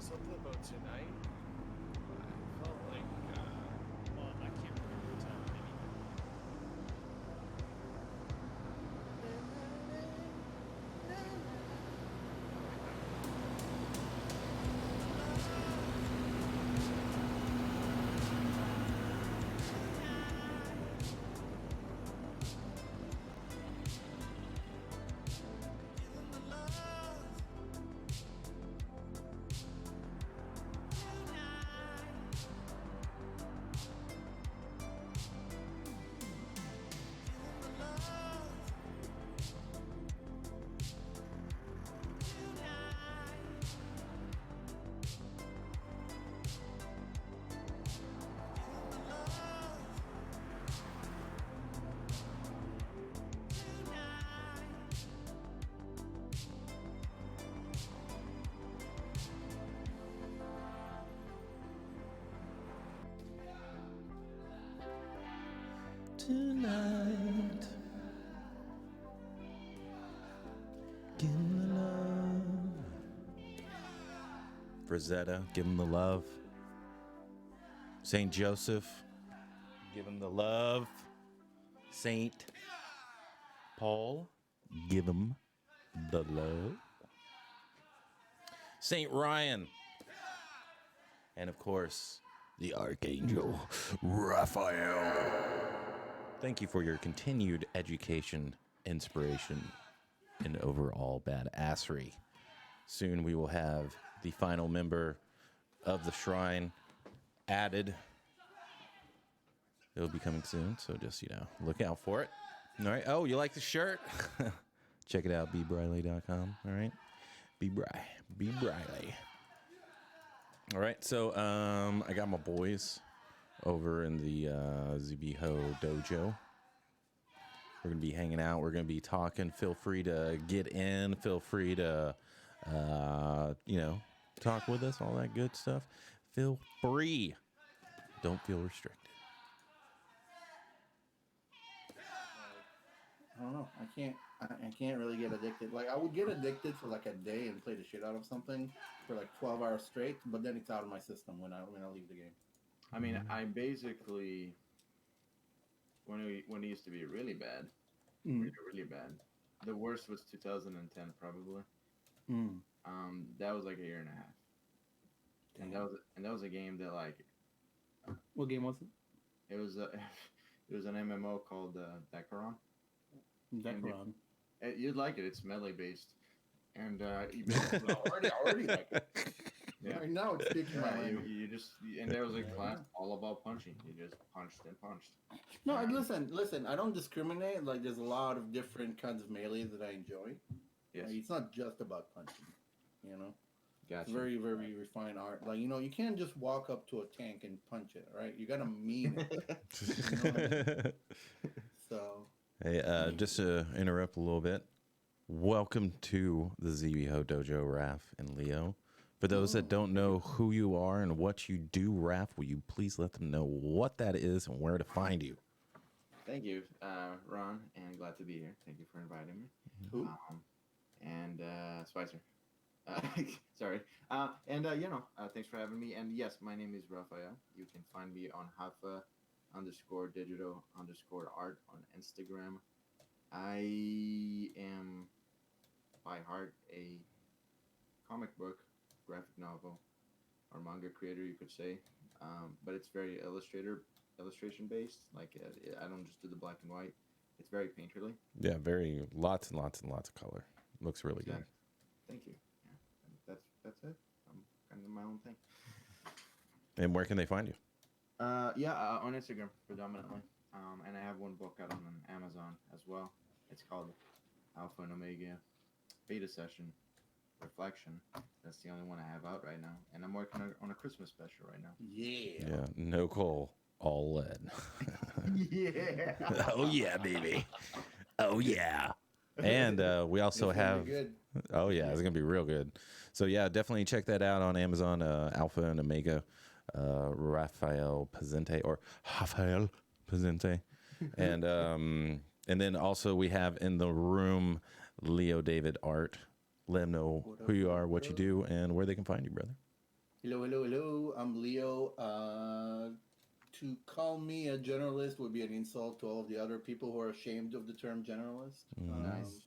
something about tonight. I felt like Well, I can't remember what time anymore. Tonight, give him the love. Frazetta, give him the love. St. Joseph, give him the love. St. Paul, give him the love. St. Ryan, and of course, the Archangel Raphael. Thank you for your continued education, inspiration, and overall badassery. Soon we will have the final member of the shrine added. It'll be coming soon, so just, look out for it. All right. Oh, you like the shirt? Check it out, bbriley.com. All right. B Briley. All right. So I got my boys over in the ZBHO Dojo. We're going to be hanging out. We're going to be talking. Feel free to get in. Feel free to, talk with us, all that good stuff. Feel free. Don't feel restricted. I don't know. I can't really get addicted. Like, I would get addicted for like a day and play the shit out of something for like 12 hours straight, but then it's out of my system when I leave the game. I mean, I basically when it used to be really bad, really bad. The worst was 2010 probably. That was like a year and a half. Damn. And that was a game that, like, What game was it? it was a it was an MMO called Decaron. Decaron. You'd like it. It's melee based, and you already like it. Yeah. Right now it's speaking my language. you just and there was a class all about punching. You just punched and punched. No, listen. I don't discriminate. Like, there's a lot of different kinds of melee that I enjoy. Yes. Like, it's not just about punching. Gotcha. It's very, very refined art. Like, you can't just walk up to a tank and punch it, right? You gotta mean it. You know what I mean? So. Hey, just to interrupt a little bit, welcome to the ZBHO Dojo, Raph and Leo. For those that don't know who you are and what you do, Raph, will you please let them know what that is and where to find you? Thank you, Ron, and glad to be here. Thank you for inviting me. Who? And Spicer. Sorry. Thanks for having me. And yes, my name is Raphael. You can find me on Hafa_digital_art on Instagram. I am by heart a comic book, graphic novel, or manga creator, you could say. But it's very illustration based. Like, I don't just do the black and white. It's very painterly. Yeah, very lots and lots and lots of color. Looks really good. Thank you. Yeah, that's it. I'm kind of my own thing. And where can they find you? On Instagram predominantly. And I have one book out on Amazon as well. It's called Alpha and Omega Beta Session Reflection. That's the only one I have out right now. And I'm working on a Christmas special right now. Yeah. Yeah, no coal, all lead. Yeah. Oh, yeah, baby. Oh, yeah. And we also have... Oh, yeah, it's going to be real good. So, yeah, definitely check that out on Amazon, Alpha and Omega, Rafael Pazente, or Rafael Pazente. And then also we have in the room Leo David Art. Let them know who you are, what you do, and where they can find you, brother. Hello. I'm Leo. To call me a generalist would be an insult to all of the other people who are ashamed of the term generalist. Nice.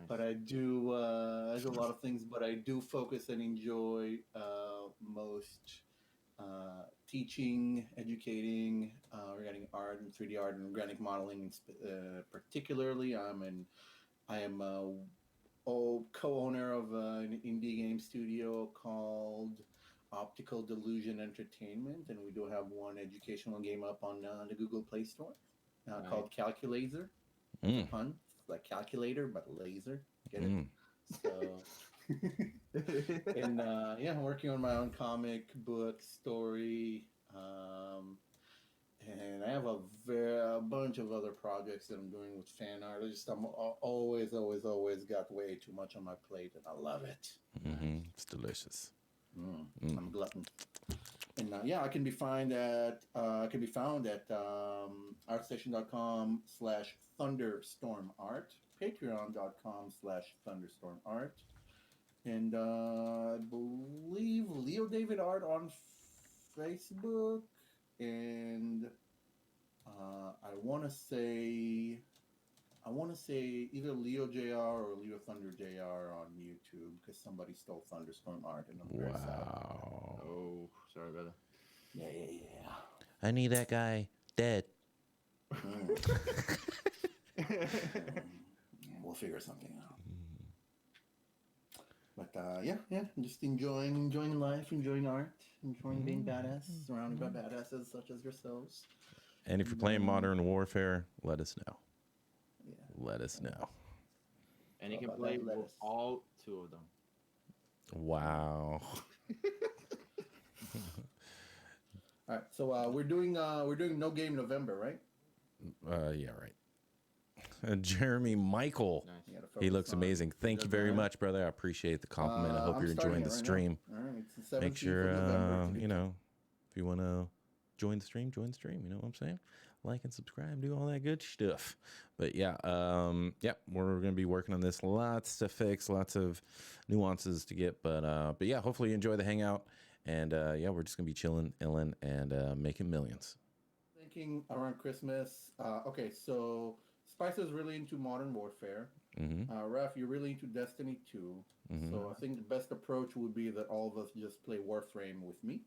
But I do a lot of things, but I do focus and enjoy most teaching, educating regarding art and 3D art and organic modeling. Particularly, I am a co-owner of an indie game studio called Optical Delusion Entertainment, and we do have one educational game up on the Google Play Store called Calculator. Mm. Pun, like calculator, but laser. Get it? Mm. So, and I'm working on my own comic book story, and I have a bunch of other projects that I'm doing with fan art. I'm always got way too much on my plate, and I love it. Mm-hmm. It's delicious. I'm a glutton. And I can be found at artstation.com/thunderstormart, patreon.com/thunderstormart, and I believe Leo David Art on Facebook, and I want to say either Leo JR or Leo Thunder JR on YouTube because somebody stole Thunderstorm Art, and I'm very sad. Wow. Oh, sorry, brother. Yeah. I need that guy dead. We'll figure something out. But I'm just enjoying life, enjoying art, enjoying being badass, surrounded by badasses such as yourselves. And if you're playing Modern Warfare, let us know. Yeah. Let us know. And you How can about play that with lettuce? all two of them. Wow. All right, so we're doing No Game November, right? Yeah, right. Jeremy Michael. Nice. You gotta He focus looks on- amazing. Thank you very much, brother. I appreciate the compliment. I hope I'm you're enjoying starting the it right stream. now. All right, it's the 17th Make sure, of November. if you want to join the stream, join the stream. You know what I'm saying? Like and subscribe, do all that good stuff. But yeah, we're going to be working on this. Lots to fix, lots of nuances to get. But yeah, hopefully you enjoy the hangout. And we're just going to be chilling, illin', and making millions. Thinking around Christmas. Okay, so Spicer's really into Modern Warfare. Mm-hmm. Raph, you're really into Destiny 2. Mm-hmm. So I think the best approach would be that all of us just play Warframe with me.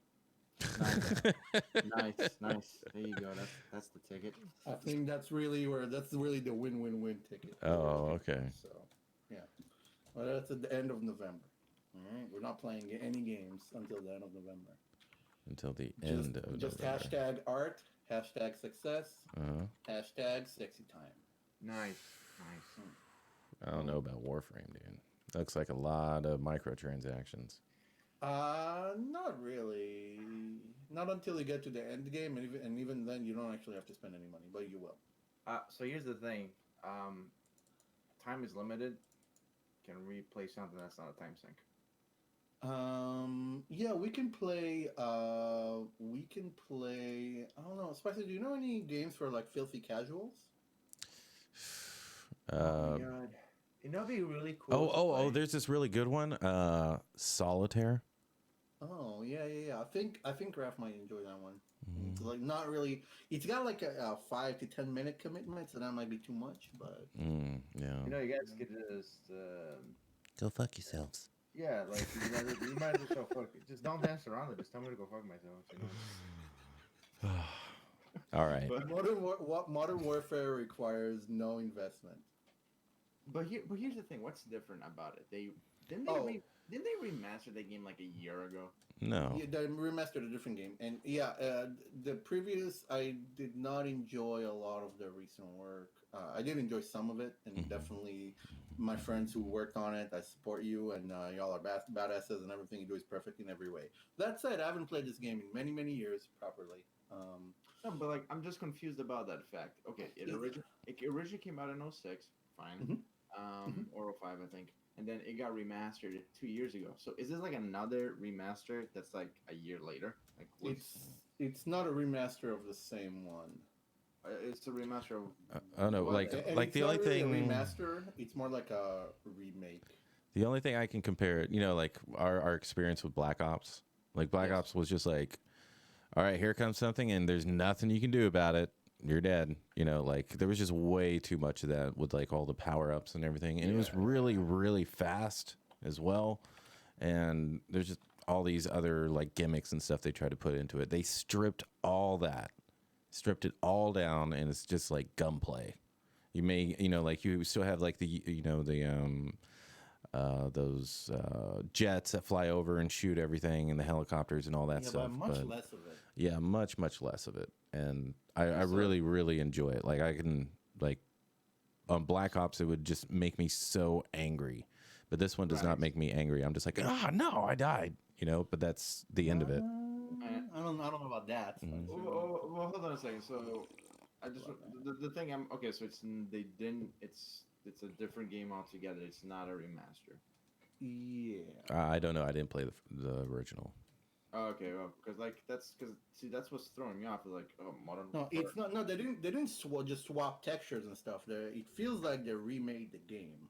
Nice. There you go. That's the ticket. I think that's really the win-win-win ticket. Oh, okay. So, yeah. Well, that's at the end of November. All right, we're not playing any games until the end of November. Until the end of just November. hashtag art, hashtag success, hashtag sexy time. Nice. I don't know about Warframe, dude. Looks like a lot of microtransactions. Not really. Not until you get to the end game, and even then, you don't actually have to spend any money, but you will. So here's the thing. Time is limited. Can we play something that's not a time sink? Yeah, we can play. I don't know, Spicy. Do you know any games for like filthy casuals? Oh my God. You know, it'd be really cool. Oh! There's this really good one. Solitaire. Oh yeah. I think Raph might enjoy that one. It's like not really. It's got like a 5 to 10 minute commitment, so that might be too much. But Yeah. You know, you guys could just. Go fuck yourselves. Yeah, like you might as well fuck it. Just don't dance around it. Just tell me to go fuck myself. You know? All right. But Modern Warfare requires no investment. But here's the thing. What's different about it? Didn't they remaster that game like a year ago? No. Yeah, they remastered a different game, and the previous I did not enjoy a lot of the recent work. I did enjoy some of it, and definitely my friends who worked on it. I support you, and y'all are badasses, and everything you do is perfect in every way. That said, I haven't played this game in many, many years properly. No, but like I'm just confused about that fact. Okay, it originally came out in 06, fine, or 05, I think, and then it got remastered 2 years ago. So is this like another remaster that's like a year later? Like it's not a remaster of the same one. It's a remaster of. I don't know. Well, Like And like it's the not only really thing. a remaster. It's more like a remake. The only thing I can compare it, like our experience with Black Ops, Like Black Yes. Ops was just like, all right, here comes something, and there's nothing you can do about it. You're dead. You know, like there was just way too much of that with like all the power ups and everything, and it was really, really fast as well. And there's just all these other like gimmicks and stuff they tried to put into it. They stripped all that, stripped it all down, and it's just like gunplay. You may, you know, like you still have like the, you know, the those jets that fly over and shoot everything, and the helicopters and all that Yeah, stuff. but much less of it. Yeah, much less of it, and I really really enjoy it. Like I can like on Black Ops, it would just make me so angry, but this one does not make me angry. I'm just like, no, I died, you know. But that's the end of it. I don't know about that. Mhm. Well, hold on a second. So, I just the thing I'm okay. So they didn't. It's a different game altogether. It's not a remaster. Yeah. I don't know. I didn't play the original. Oh, okay, well, because like that's what's throwing me off. Is like, oh, modern. No, it's not. No, they didn't just swap textures and stuff. It feels like they remade the game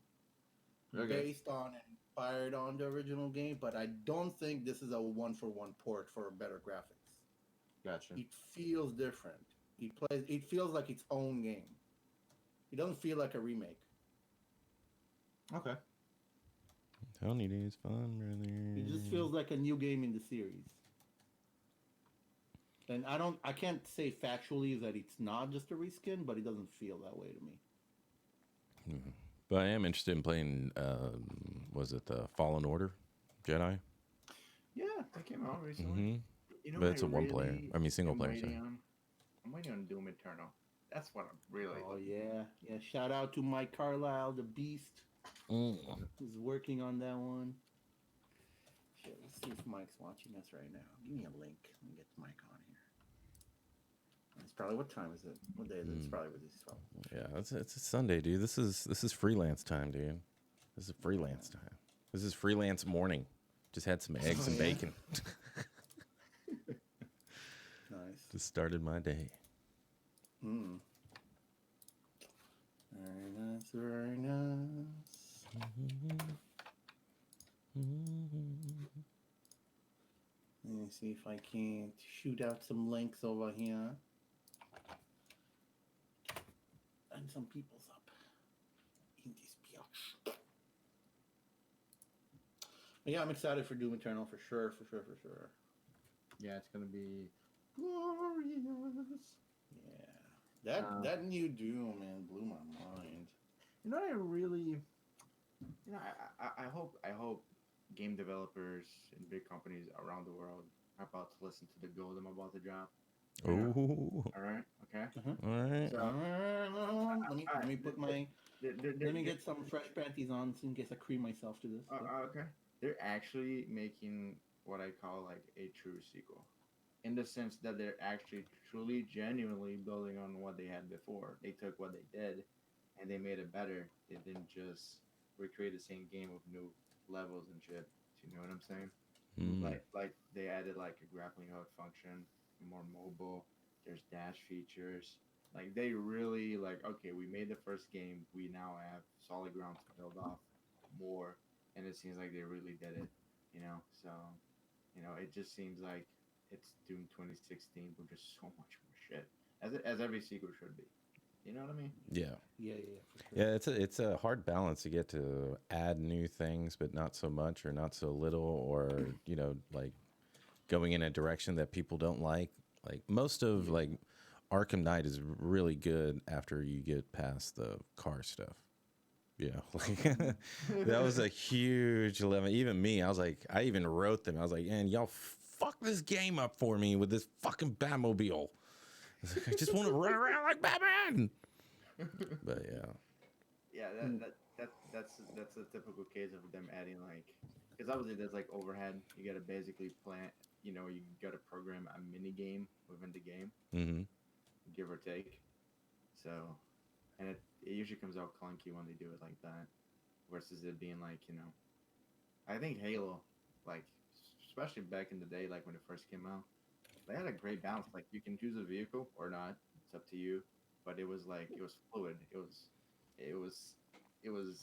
based on and inspired on the original game. But I don't think this is a one-for-one port for better graphics. Gotcha. It feels different. It feels like its own game. It doesn't feel like a remake. Okay. Tony Day's fun, brother. It just feels like a new game in the series. And I can't say factually that it's not just a reskin, but it doesn't feel that way to me. Mhm. But I am interested in playing. Was it the Fallen Order, Jedi? Yeah, that came out recently. Mm-hmm. You know, But it's a one player. I mean, single player. Sorry. I'm waiting on Doom Eternal. That's what I'm really. Oh yeah. Shout out to Mike Carlisle, the Beast, who's working on that one. Shit, let's see if Mike's watching us right now. Give me a link. Let me get Mike on here. It's probably, what time is it? What day is it? It's probably with this phone. Yeah, it's a Sunday, dude. This is freelance time, dude. This is freelance time. This is freelance morning. Just had some eggs and bacon. Nice. Just started my day. Mm. Very nice, very nice. Let me see if I can't shoot out some links over here. And some people's up in this bitch. But yeah, I'm excited for Doom Eternal for sure. Yeah, it's gonna be glorious. Yeah, that new Doom, man, blew my mind. You know, I really, you know, I hope game developers and big companies around the world are about to listen to the gold I'm about to drop. Ooh. All right. Okay. All right. So, Let me put my. Let me get some fresh panties on in case I cream myself to this. Okay. They're actually making what I call like a true sequel, in the sense that they're actually truly, genuinely building on what they had before. They took what they did, and they made it better. They didn't just recreate the same game with new levels and shit. You know what I'm saying? Like they added like a grappling hook function, more mobile. There's dash features. Like they really like, okay, we made the first game. We now have solid ground to build off more, and it seems like they really did it. You know, so you know, it just seems like it's Doom 2016 with just so much more shit, as every sequel should be. You know what I mean? Yeah. Yeah, for sure. Yeah, it's a hard balance to get to add new things, but not so much or not so little, or you know, like going in a direction that people don't like. Like most of like Arkham Knight is really good after you get past the car stuff. Yeah, like that was a huge limit. Even me, I was like, I even wrote them. I was like, man, y'all fuck this game up for me with this fucking Batmobile. I just want to run around like Batman. But yeah, that's a typical case of them adding like, because obviously there's like overhead. You gotta basically plan. You know, you gotta program a mini game within the game, give or take. So, and it usually comes out clunky when they do it like that, versus it being like, you know, I think Halo, like especially back in the day, like when it first came out, they had a great balance. Like you can choose a vehicle or not; it's up to you. But it was like it was fluid. It was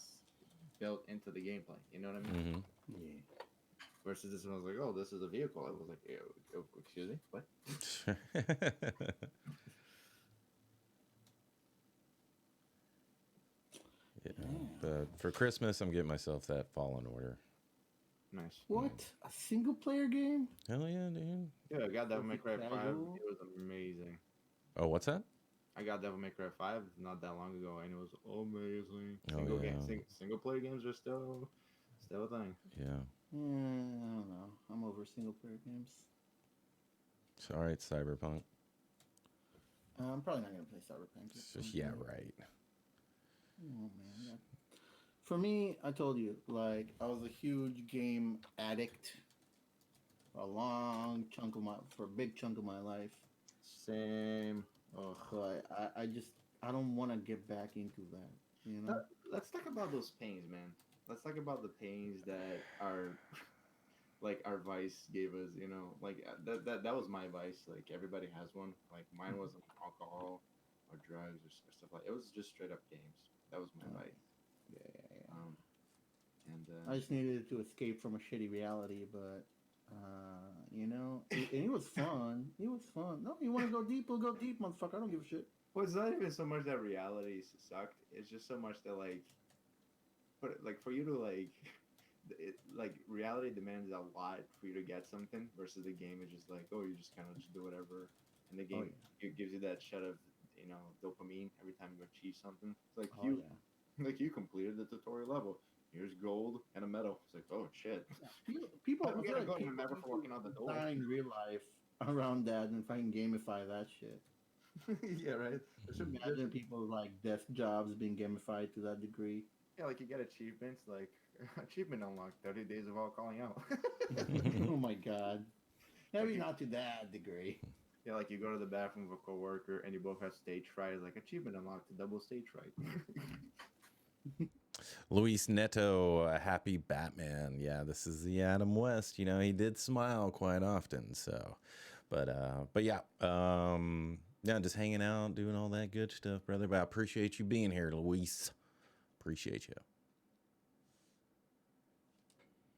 built into the gameplay. You know what I mean? Yeah. Versus this one, I was like, oh, this is a vehicle. I was like, excuse me, what? Yeah, but for Christmas, I'm getting myself that Fallen Order. Nice. What? A single player game? Hell yeah, dude. Yeah, I got Devil May Cry 5. Casual? It was amazing. Oh, what's that? I got Devil May Cry 5 not that long ago, and it was amazing. Oh, yeah. Single player games are still a thing. Yeah. I don't know. I'm over single player games. It's all right, Cyberpunk. I'm probably not gonna play Cyberpunk. It's just, yeah, right. Oh man. Yeah. For me, I told you, like I was a huge game addict for a big chunk of my life. Same. Oh, So I don't want to get back into that. You know. let's talk about those pains, man. Let's talk about the pains that our like our vice gave us. You know, like that was my vice. Like everybody has one. Like mine wasn't alcohol or drugs or stuff like. It was just straight up games. That was my vice. Yeah. And I just needed to escape from a shitty reality, but you know, and it was fun. It was fun. No, you want to go deep? We'll go deep, motherfucker. I don't give a shit. well, it's not even so much that reality sucked. It's just so much that like for you to like reality demands a lot for you to get something versus the game is just like, oh, you just kind of just do whatever, and the game it gives you that shot of dopamine every time you achieve something. It's like like you completed the tutorial level. Here's gold and a medal. It's like, oh shit. People, I'm I feel gonna like go and people remember for walking out the door. die in real life around that and fucking gamify that shit. Yeah, right. Imagine people like desk jobs being gamified to that degree. Yeah, like you get achievements like achievement unlocked 30 days of all calling out. Oh my god. Maybe not to that degree. Yeah, like you go to the bathroom with a coworker and you both have stage fright. It's like achievement unlocked to double stage fright. Luis Neto, happy Batman. Yeah, this is the Adam West. You know, he did smile quite often. So, but yeah, yeah, just hanging out, doing all that good stuff, brother. But I appreciate you being here, Luis. Appreciate you.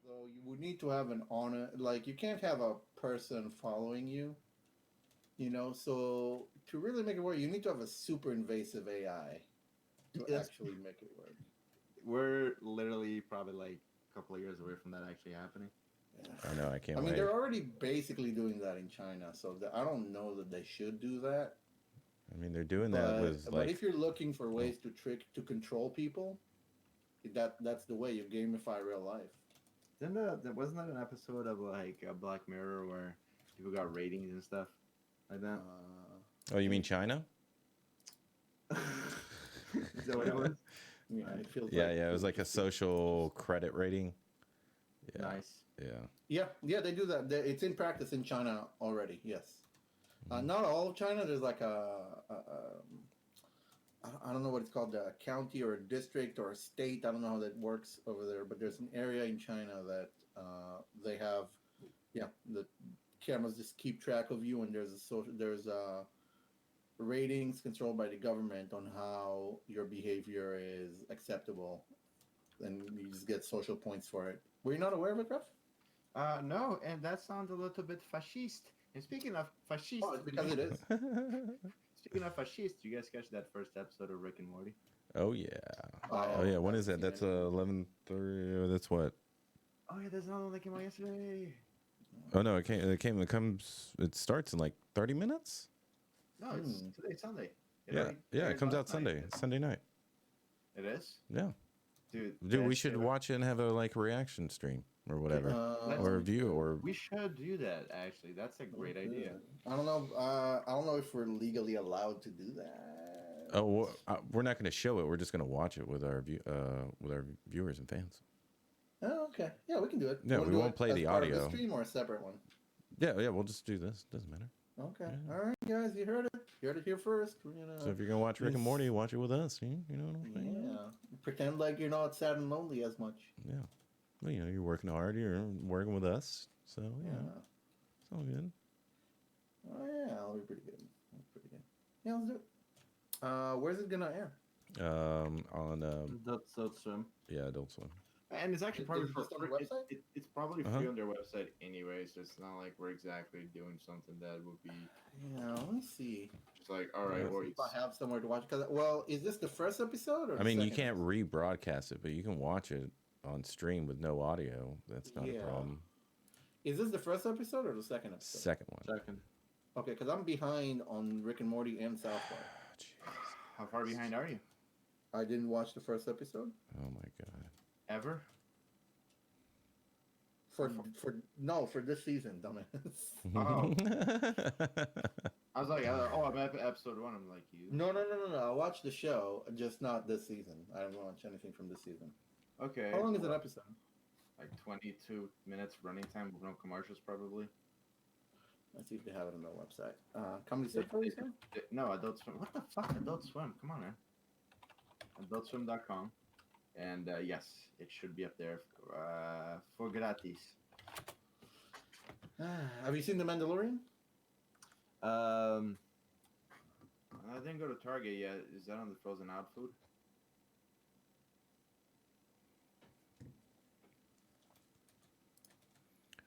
So you would need to have an honor, like you can't have a person following you. You know, so to really make it work, you need to have a super invasive AI to Yes. actually make it work. We're literally probably like a couple of years away from that actually happening. I know, I can't I mean, wait. they're already basically doing that in China, so I don't know that they should do that. I mean, they're doing that with But like, if you're looking for ways to control people, that's the way you gamify real life. Wasn't that an episode of like Black Mirror where people got ratings and stuff like that? oh, you mean China? Is that what it was? Yeah, it feels Yeah, like yeah, it was like a social credit rating. Yeah, Nice. yeah. Yeah, they do that. It's in practice in China already. Yes, not all of China. There's like I don't know what it's called, a county or a district or a state. I don't know how that works over there, but there's an area in China that they have. Yeah, the cameras just keep track of you, and there's ratings controlled by the government on how your behavior is acceptable, and you just get social points for it. Were you not aware of it, Ref? No, and that sounds a little bit fascist. And speaking of fascist, Oh, it's because it is. speaking of fascist, you guys catch that first episode of Rick and Morty? Oh yeah. Oh yeah. When is that? That's 11:30. That's what? Oh yeah, there's another one that came out yesterday. Oh no, it starts in like 30 minutes. No, it's today's Sunday. Yeah, it comes out Sunday. It's Sunday night. It is? Yeah. Dude, We should watch it and have a like reaction stream or whatever, or a view, or we should do that. Actually, that's a great idea. I don't know. I don't know if we're legally allowed to do that. oh, we're not going to show it. We're just going to watch it with our viewers and fans. Oh, okay. Yeah, we can do it. Yeah, Wanna we do won't it play as the part of audio. stream or a separate one. Yeah, we'll just do this. Doesn't matter. Okay. Yeah. All right, guys, you heard it. You heard it here first. You know. So if you're gonna watch Rick and Morty, watch it with us. You know what I'm saying? Yeah. Pretend like you're not sad and lonely as much. Yeah. Well, you're working hard. You're working with us. So yeah, it's all good. Oh yeah, that'll be pretty good. That's pretty good. Yeah, let's do it. Where's it gonna air? On That's Swim. yeah, Adult Swim. And it's actually Is probably it just on the free. website? It's probably Uh-huh. free on their website anyway, so it's not like we're exactly doing something that would be Yeah, let me see. just like, all right, well, If it's, I have somewhere to watch. Because well, is this the first episode or? I mean, the you second can't episode? rebroadcast it, but you can watch it on stream with no audio. That's not a Yeah. problem. Is this the first episode or the second episode? Second one. second. Okay, because I'm behind on Rick and Morty and South Park. Jeez. How far behind are you? I didn't watch the first episode Oh my god. Ever? for this season, dumbass. Oh. I was like, oh, I'm at episode 1. I'm like, you? No. I watched the show, just not this season. I don't watch anything from this season. Okay. How long is an well, episode? Like 22 minutes running time with no commercials, probably. Let's see if they have it on their website. Comedy Central, you said? No, Adult Swim. What the fuck, Adult Swim? Come on, man. AdultSwim.com. And yes, it should be up there for gratis. Have you seen The Mandalorian? I didn't go to Target yet. Is that on the frozen out food?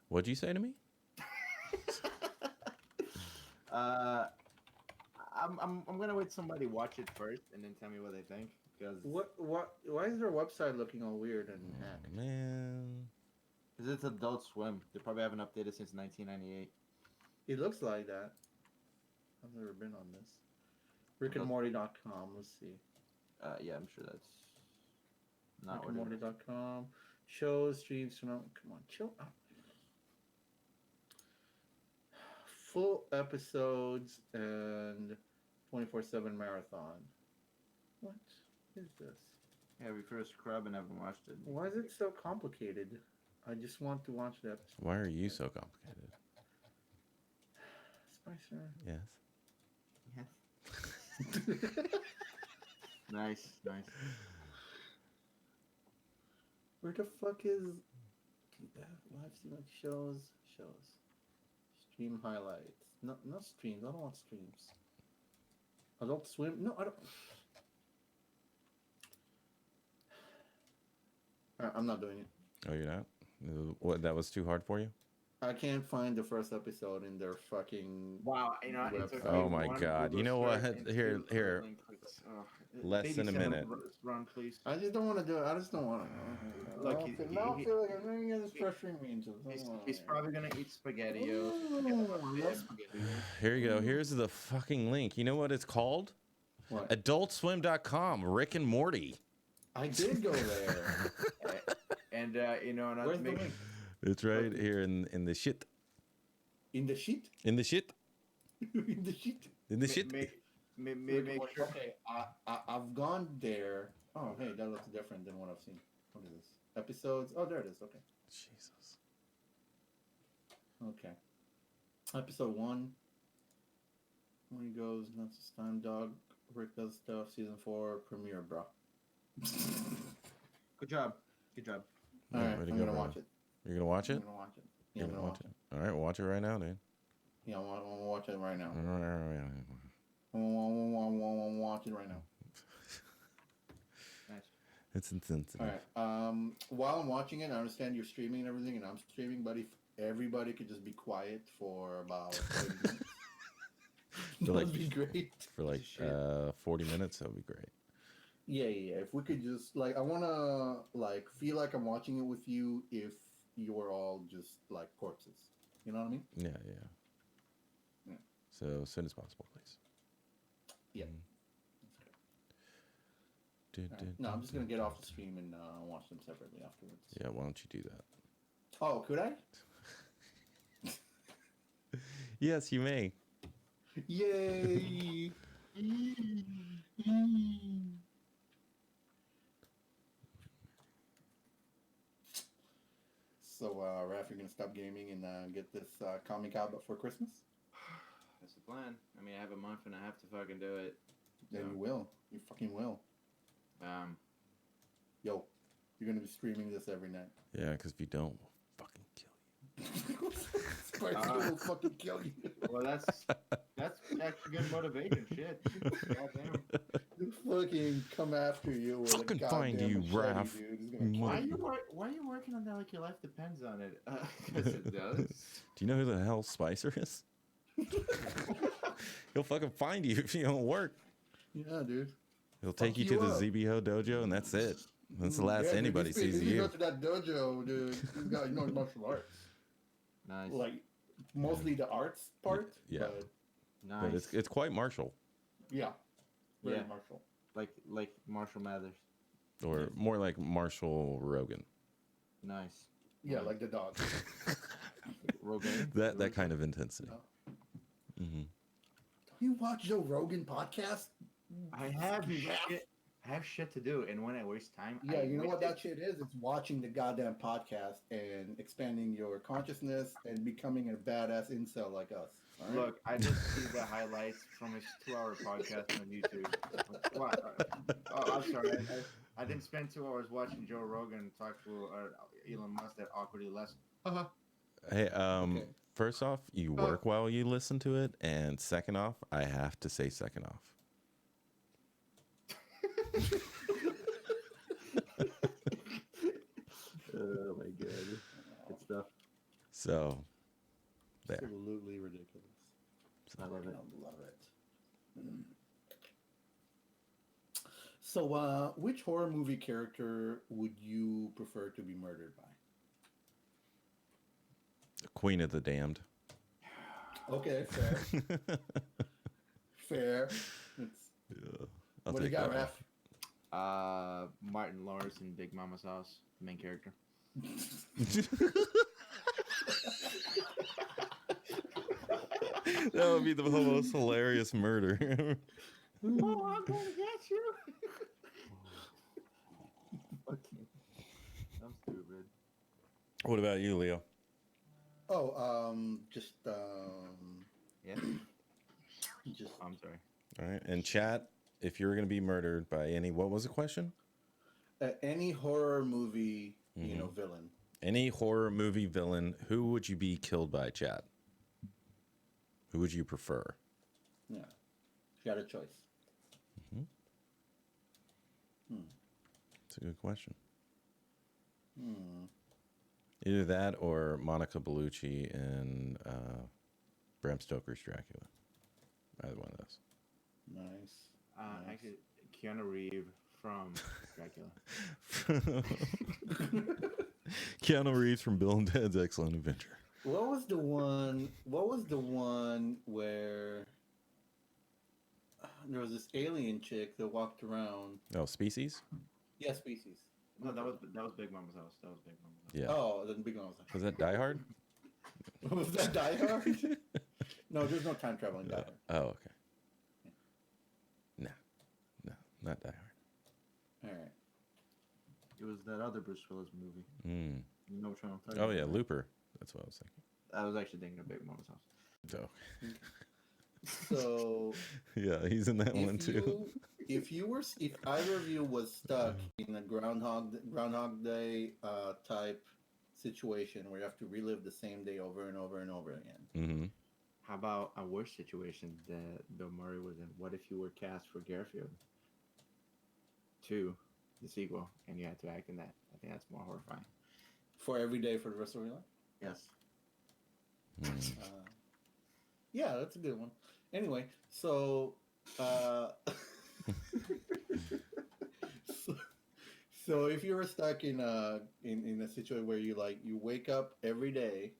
What'd you say to me? I'm gonna wait somebody watch it first and then tell me what they think because Why is their website looking all weird and Oh, hacked? man. it's Adult Swim. They probably haven't updated since 1998. It looks like that. I've never been on this. RickandMorty.com. Let's see. Yeah, I'm sure that's not what it is. RickandMorty.com. Shows, streams. Come on, chill out. Full episodes and 24/7 marathon. What is this? Yeah, we first scrub and haven't watched it. Why is it so complicated? I just want to watch the episode. Why are you so complicated? Spicer. Yes. Yes. Nice. Where the fuck is live stream shows? Stream highlights. No, not streams. I don't want streams. Adult Swim. No, I don't. I'm not doing it. Oh, you're not? What? That was too hard for you? I can't find the first episode in their fucking. Wow, you know, it took Oh me my one God. Google You know what? search and Here- two here. link clicks. Less Baby than a Sam, minute. Run, please. I just don't want to do it. I just don't want to. Look, Now I feel like I'm just pressuring me into it. He's probably gonna eat spaghetti-o. Here you go. Here's the fucking link. You know what it's called? What? AdultSwim.com. Rick and Morty. I did go there. And you know, not Where's to the make link? It's right here in the shit. In the sheet? In the shit. In the sheet? In the shit. make sure. Okay, I've gone there. Oh, hey, that looks different than what I've seen. What is this? Episodes? Oh, there it is. Okay. Jesus. Okay. Episode 1. When he goes nuts this time, dog. Rick does stuff. Season 4 premiere, bro. Good job. All Yeah, right, way to I'm go, gonna bro. watch it. You're gonna watch I'm it? gonna watch it. Yeah, You're I'm gonna gonna watch it. All right, watch it right now, dude. Yeah, I'm gonna watch it right now. All right. I'm gonna watch it right now. Nice. It's insensitive. All right. While I'm watching it, I understand you're streaming and everything, and I'm streaming. But if everybody could just be quiet for about 30 minutes, For like- that'd be great. For like Shit. 40 minutes, that would be great. Yeah. If we could just I wanna feel like I'm watching it with you. If you're all just like corpses, you know what I mean? Yeah. Yeah. So as soon as possible, please. Yeah. Mm. All right. No, I'm just gonna get off the stream and watch them separately afterwards. Yeah, why don't you do that? Oh, could I? Yes, you may. Yay! So, Raph, you're gonna stop gaming and get this comic out before Christmas? That's the plan. I mean, I have a month and I have to fucking do it. Then So, you will. You fucking will. Yo, you're gonna be streaming this every night. Yeah, because if you don't, we'll fucking kill you. Spider will fucking kill you. well, that's actually good motivation. Shit. Goddamn. He'll fucking come after you with Fucking a find goddamn you, machete, Raph. dude. He's Why are you working on that like your life depends on it? 'Cause it does. Do you know who the hell Spicer is? He'll fucking find you if you don't work. Yeah, dude. He'll take Fuck you you to the up. ZBHO dojo, and that's it. That's the last Yeah, dude, anybody if sees of you go you. to that dojo, dude, he's got martial arts. Nice. Like mostly the arts part. Yeah. But Nice. But it's quite martial, yeah. Very Yeah. martial. like Marshall Mathers. or more like Marshall Rogan. Nice. Yeah, like the dog. Rogan. That kind of intensity. No. Hmm. Don't you watch Joe Rogan podcast? I have shit to do, and when I waste time, Yeah, I you know what waste that shit is? It's watching the goddamn podcast and expanding your consciousness and becoming a badass incel like us. All right? Look, I just see the highlights from his 2-hour podcast on YouTube. What? Oh, I'm sorry. I didn't spend 2 hours watching Joe Rogan talk to Elon Musk that awkwardly less. Hey, Okay. first off, you work while you listen to it, and second off, I have to say second off. Oh my god. Good stuff. So, there. Absolutely ridiculous. I love it. I love it. Mm. So, which horror movie character would you prefer to be murdered by? Queen of the Damned. Okay, fair. Fair. It's, Yeah, I'll what do you take got, that one. Raph? Martin Lawrence in Big Mama's House, the main character. That would be the most hilarious murder. Oh, I'm gonna get you. Okay. I'm stupid. What about you, Leo? Oh, Yeah. just I'm sorry. All right. And chat, if you were going to be murdered by any, what was the question? any horror movie, villain. Any horror movie villain, who would you be killed by, chat? Who would you prefer? Yeah, you got a choice. That's a good question. Hmm. Either that or Monica Bellucci in Bram Stoker's Dracula. Either one of those. Nice. Nice. Actually, Keanu Reeves from Dracula. Keanu Reeves from Bill and Ted's Excellent Adventure. What was the one? What was the one where there was this alien chick that walked around? Oh, Species? Yeah, Species. No, that was Big Mama's House. That was Big Mama's House. Yeah. Oh, then Big Mama's Was that Die Hard? Was that Die Hard? No, there's no time travel in Die Hard. Oh, okay. No, not Die Hard. All right. It was that other Bruce Willis movie. Mm. You know which one I'm talking Oh, about? yeah, Looper. That's what I was thinking. I was actually thinking of Big Mama's House. So, So yeah, he's in that one too. if either of you was stuck in a Groundhog Day type situation where you have to relive the same day over and over and over again. Mm-hmm. How about a worse situation that Bill Murray was in? What if you were cast for Garfield 2, the sequel, and you had to act in that? I think that's more horrifying. For every day for the rest of your life? Yes. Mm. Yeah, that's a good one. Anyway, so so if you were stuck in a situation where you wake up every day,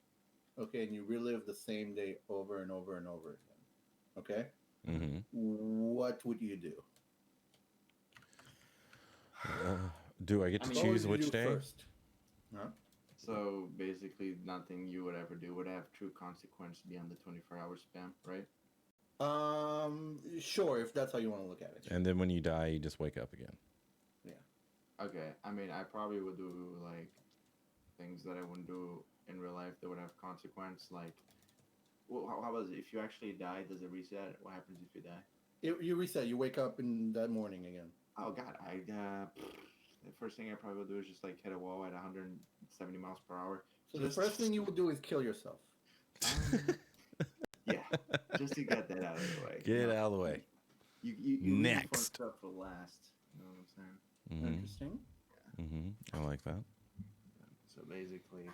okay, and you relive the same day over and over and over again, okay? Mm-hmm. What would you do? Do I get to What would choose you which do day? first? Huh? So basically, nothing you would ever do would have true consequence beyond the 24-hour span, right? Sure, if that's how you want to look at it. And then when you die, you just wake up again. Okay, I mean, I probably would do like things that I wouldn't do in real life that would have consequence. Like, well, how was it? If you actually die, does it reset? What happens if you die? You reset. You wake up in that morning again. Oh God, the first thing I probably would do is just like hit a wall at 170 miles per hour. So the first thing you will do is kill yourself. Yeah, just to get that out of the way. Get out of the way. You leave fun Next. stuff for last. You know what I'm saying? Mhm. Interesting. I like that. So basically,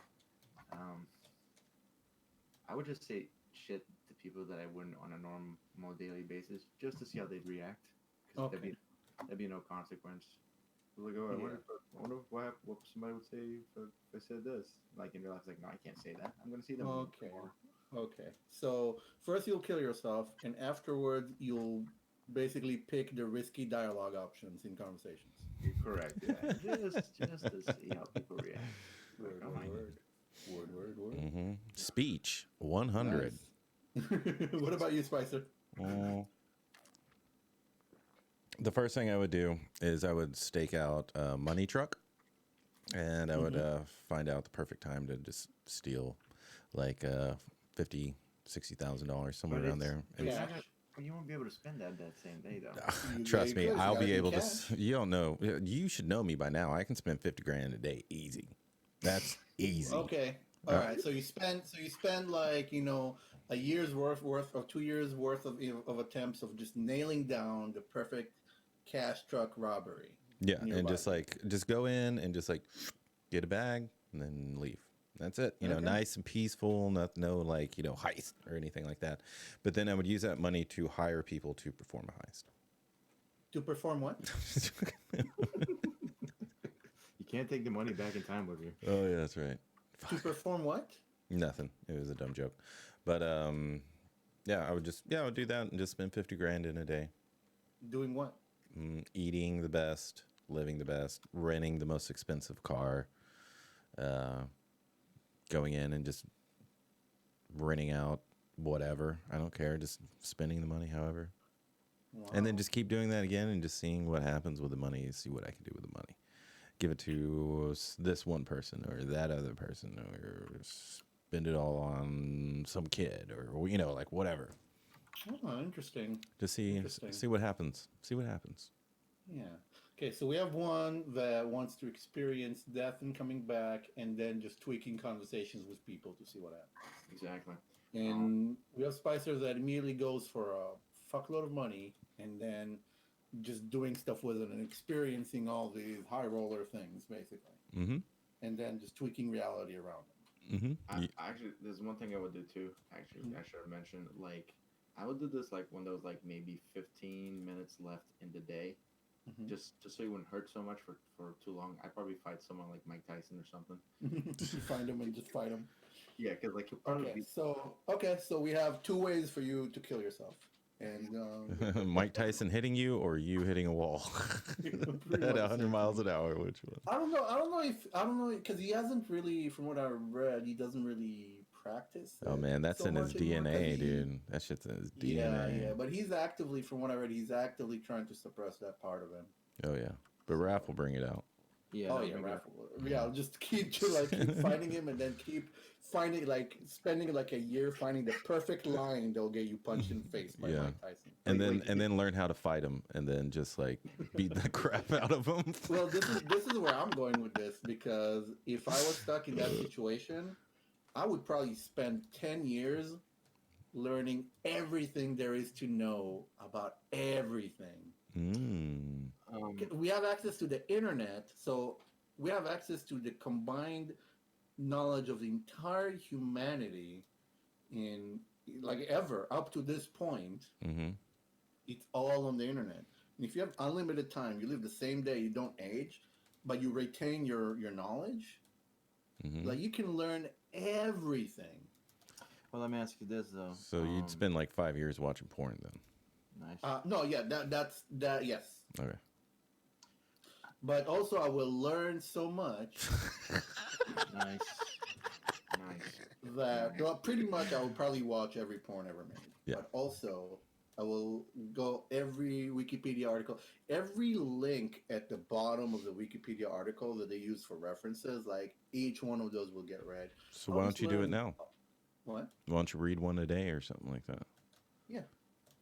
I would just say shit to people that I wouldn't on a normal daily basis, just to see how they'd react. Because Okay. there'd be no consequence. Like, oh, I wonder what somebody would say if I said this. Like, in real life, like, no, I can't say that. I'm gonna see them. Okay. Okay. So first you'll kill yourself, and afterwards you'll basically pick the risky dialogue options in conversations. You're correct. Yeah, just to see how people react. Word, Like, oh my word, word, word, word, word. Speech 100. Nice. What about you, Spicer? Mm. The first thing I would do is I would stake out a money truck, and I would find out the perfect time to just steal like $50,000-$60,000 somewhere But around there. And You're Yeah. not gonna, you won't be able to spend that same day though. trust me, You I'll gotta be think able to. cash. You don't know. You should know me by now. I can spend 50 grand a day easy. That's easy. Okay. All right. So you spend like a year's worth of 2 years worth of attempts of just nailing down the perfect cash truck robbery. Yeah, in your and just life. just go in and just like get a bag and then leave. That's it. Okay. Nice and peaceful. No like heist or anything like that. But then I would use that money to hire people to perform a heist. To perform what? You can't take the money back in time with you. Oh yeah, that's right. To perform what? Nothing. It was a dumb joke. But yeah, I would do that and just spend 50 grand in a day. Doing what? Eating the best, living the best, renting the most expensive car, going in and just renting out whatever. I don't care. Just spending the money however. Wow. And then just keep doing that again and just seeing what happens with the money, see what I can do with the money. Give it to this one person or that other person or spend it all on some kid or, like whatever. Oh, interesting. Just see what happens. See what happens. Yeah. Okay, so we have one that wants to experience death and coming back and then just tweaking conversations with people to see what happens. Exactly. And we have Spicer that immediately goes for a fuckload of money and then just doing stuff with it and experiencing all these high roller things, basically. Mm-hmm. And then just tweaking reality around them. Mm-hmm. Actually, there's one thing I would do too. Actually, I should have mentioned. Like, I would do this like when there was like maybe 15 minutes left in the day, just so you wouldn't hurt so much for too long. I'd probably fight someone like Mike Tyson or something. You find them and just fight them. Yeah, because like he'll probably Okay, so we have two ways for you to kill yourself. And Mike Tyson hitting you or you hitting a wall at 100 miles an hour. Which one? I don't know because he hasn't really, from what I read, he doesn't really practice. Oh man, that's so in his much anymore, 'cause DNA, dude. That shit's in his DNA. Yeah, but he's actively, from what I read, he's actively trying to suppress that part of him. Oh yeah, but Raph will bring it out. Yeah. Oh yeah, Raph. Just keep finding him and then keep spending like a year finding the perfect line that'll get you punched in the face by Mike Tyson. And then learn how to fight him and then just like beat the crap out of him. Well, this is where I'm going with this, because if I was stuck in that situation, I would probably spend 10 years learning everything there is to know about everything. We have access to the internet, so we have access to the combined knowledge of the entire humanity in ever up to this point. It's all on the internet. And if you have unlimited time, you live the same day, you don't age, but you retain your knowledge, you can learn everything. Well, let me ask you this though. So you'd spend like 5 years watching porn then? Nice. No, yeah, that's yes. Okay. But also, I will learn so much Nice. that pretty much I will probably watch every porn ever made. Yeah. But also, I will go every Wikipedia article, every link at the bottom of the Wikipedia article that they use for references, like each one of those will get read. So why don't you do it now? What? Why don't you read one a day or something like that? Yeah.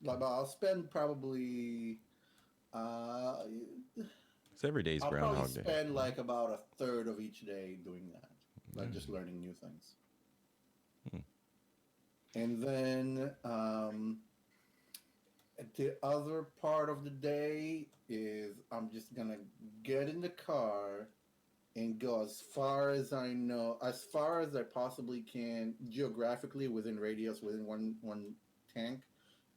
I'll spend probably... It's every day's I'll Groundhog probably Day. spend like about a third of each day doing that, just learning new things. And then the other part of the day is I'm just gonna get in the car and go as far as I know, as far as I possibly can geographically within radius, within one tank,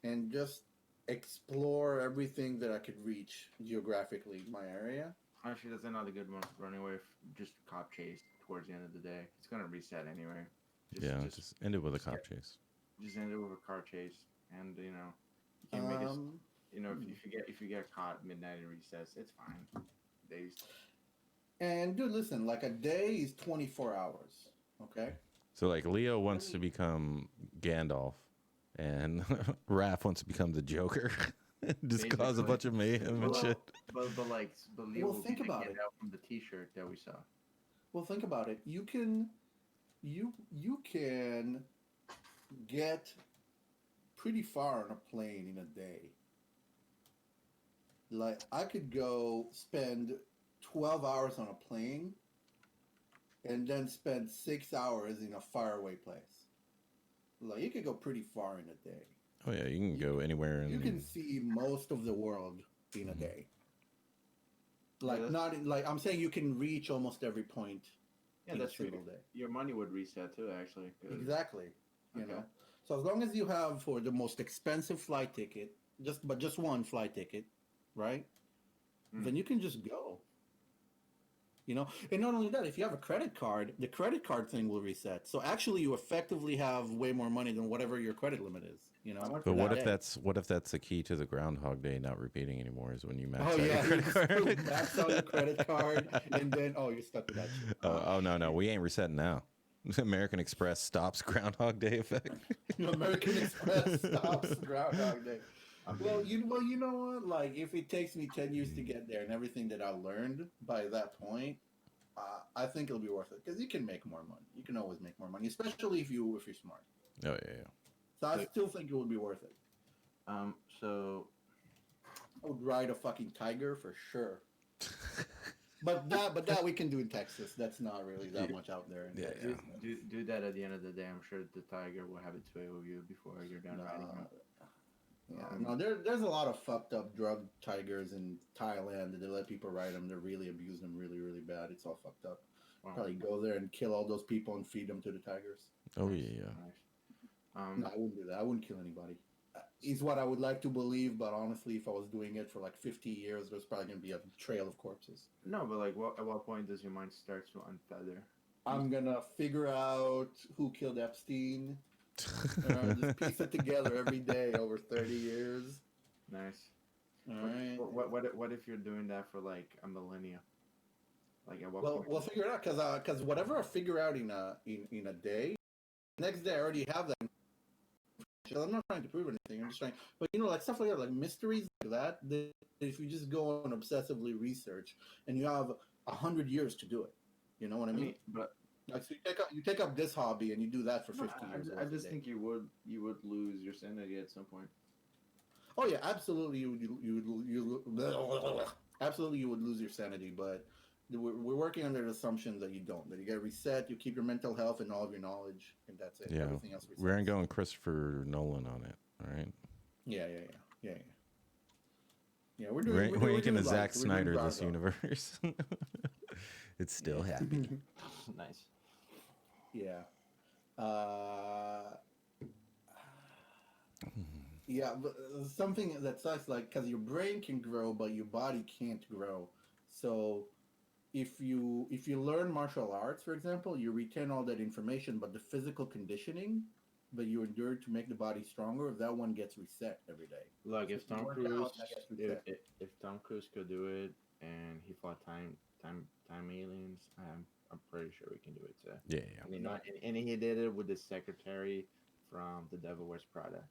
and just explore everything that I could reach geographically in my area. Actually, that's another good one. Running away, just cop chase towards the end of the day. It's gonna reset anyway. Just end it with a just cop get- chase. Just end it with a car chase, and you know, you can make it. You know, if you get caught midnight it resets, it's fine. Days. And dude, listen, like a day is 24 hours. Okay. So like Leo wants to become Gandalf, and Raph wants to become the Joker. Just cause a Basically. bunch of mayhem and Well, shit. But like, but Leo Well, will think be about get it. out from the T-shirt that we saw. Well, think about it. You can get pretty far on a plane in a day. Like I could go spend 12 hours on a plane and then spend 6 hours in a faraway place. Like you could go pretty far in a day. Oh yeah, you can go anywhere. You can see most of the world in a day. Like Yeah, not in, like I'm saying, you can reach almost every point Yeah, in that's a true. single day. Your money would reset too, actually. 'Cause- Exactly. You Okay. know. So as long as you have for the most expensive flight ticket, just one flight ticket, right? Then you can just go. You know, and not only that, if you have a credit card, the credit card thing will reset. So actually, you effectively have way more money than whatever your credit limit is. You know, How much But for what that if day. that's the key to the Groundhog Day not repeating anymore? Is when you max Oh out yeah, your you credit card. just max out your credit card, and then you're stuck with that shit. Oh no, we ain't resetting now. American Express stops Groundhog Day effect. American Express stops Groundhog Day. I mean, Well, you know what? Like, if it takes me 10 years to get there, and everything that I learned by that point, I think it'll be worth it because you can make more money. You can always make more money, especially if you're smart. Oh yeah. So I still think it would be worth it. so I would ride a fucking tiger for sure. But that we can do in Texas. That's not really that much out there in Yeah, Texas. do that at the end of the day. I'm sure the tiger will have its way with you before you're done riding him. Yeah, no, there's a lot of fucked up drug tigers in Thailand that they let people ride them. They really abuse them really, really bad. It's all fucked up. Wow. Probably go there and kill all those people and feed them to the tigers. Oh yeah. Nice. No, I wouldn't do that. I wouldn't kill anybody. Is what I would like to believe, but honestly, if I was doing it for like 50 years, there's probably going to be a trail of corpses. No, but like, at what point does your mind start to unfeather? I'm going to figure out who killed Epstein. Just piece it together every day over 30 years. Nice. All right. What if you're doing that for like a millennia? Like at what Well, point? we'll figure it out because whatever I figure out in a day, next day I already have that. I'm not trying to prove anything. I'm just trying, but like stuff like that, like mysteries like that if you just go and obsessively research, and you have 100 years to do it. You know what I mean? But Like, so you take up this hobby and you do that for 50 years. I just think you would lose your sanity at some point. Oh yeah, absolutely. You absolutely you would lose your sanity, but we're working under the assumption that you don't. That you get reset, you keep your mental health and all of your knowledge, and that's it. Yeah. Everything else resets. We aren't going Christopher Nolan on it. All right. Yeah. Yeah, We we're ain't doing gonna light. Zack We're doing Snyder dark this though. universe. It's still happening. Nice. Yeah. Yeah, but something that sucks, like, because your brain can grow, but your body can't grow. So, if you learn martial arts, for example, you retain all that information, but the physical conditioning that you endured to make the body stronger, that one gets reset every day. Look, if Tom Work Cruise, out, that gets reset. if Tom Cruise could do it and he fought time aliens, I'm pretty sure we can do it too. Yeah. I mean, and he did it with the secretary from The Devil Wears Prada.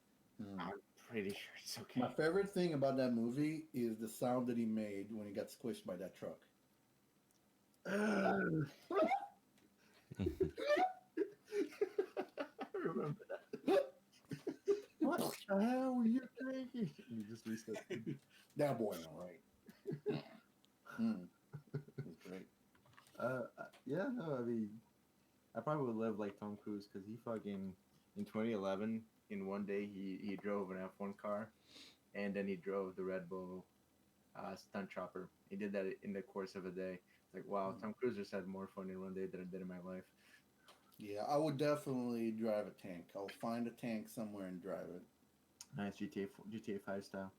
I'm pretty sure it's okay. My favorite thing about that movie is the sound that he made when he got squished by that truck. I remember that. What the hell were you drinking? You just reset. That boy, all right. It was great. Yeah, no, I mean, I probably would live like Tom Cruise because he fucking in 2011 in one day he drove an F1 car, and then he drove the Red Bull stunt chopper. He did that in the course of a day. Like, wow, Tom Cruise just had more fun in one day than I did in my life. Yeah, I would definitely drive a tank. I'll find a tank somewhere and drive it. Nice GTA 5 style.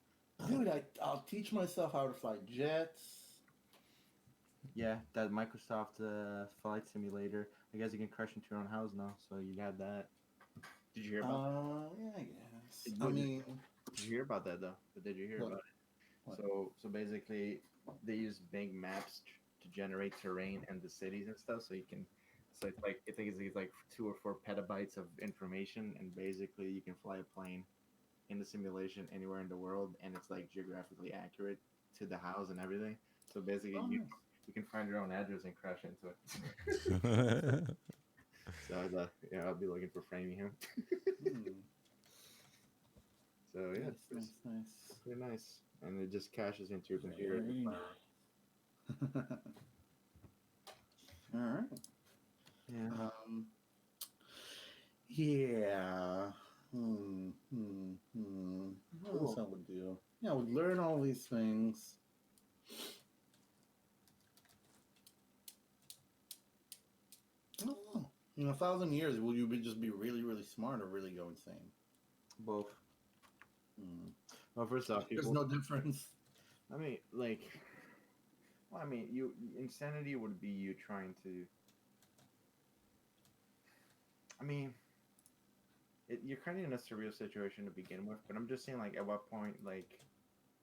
Dude, I'll teach myself how to fly jets. Yeah, that Microsoft flight simulator. I guess you can crash into your own house now, so you got that. Did you hear about? Yeah, I guess. Did I mean, you hear about that though? But did you hear what? about it? What? So basically, they use big maps to generate terrain and the cities and stuff. So you can, so it's like I think it's like 2 or 4 petabytes of information, and basically you can fly a plane in the simulation anywhere in the world, and it's like geographically accurate to the house and everything. So basically, Oh, nice. you can find your own address and crash into it. So yeah, I'll be looking for Framingham. Hmm. So yeah, Nice, it's nice, pretty nice, and it just caches into your computer. Very nice. All right. Yeah. Yeah. What else I would do? Yeah, I would learn all these things. I don't know. In 1,000 years, will you just be really, really smart or really go insane? Both. Hmm. Well, first off, There's people. no difference. I mean, like, well, I mean, insanity would be you trying to. I mean, you're kind of in a surreal situation to begin with, but I'm just saying, like, at what point, like,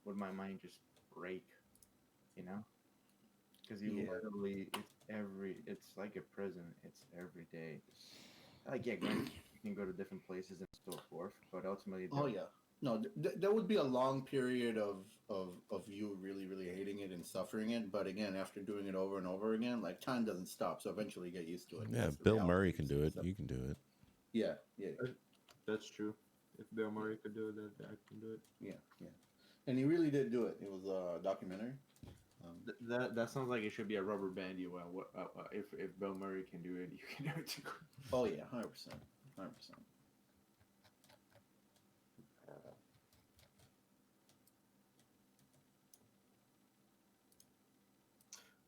would my mind just break? You know? Because you Yeah. literally, it's like a prison. It's every day. Like, yeah, granted, you can go to different places and so forth, but ultimately, Oh yeah. No, there would be a long period of you really, really hating it and suffering it. But again, after doing it over and over again, like time doesn't stop. So eventually you get used to it. Yeah, That's the Bill reality Murray of can some do it. stuff. You can do it. Yeah, yeah, That's true. If Bill Murray could do it, then I can do it. yeah. And he really did do it. It was a documentary. That sounds like it should be a rubber band. You if Bill Murray can do it, you can do it too. Oh yeah, 100%, 100%.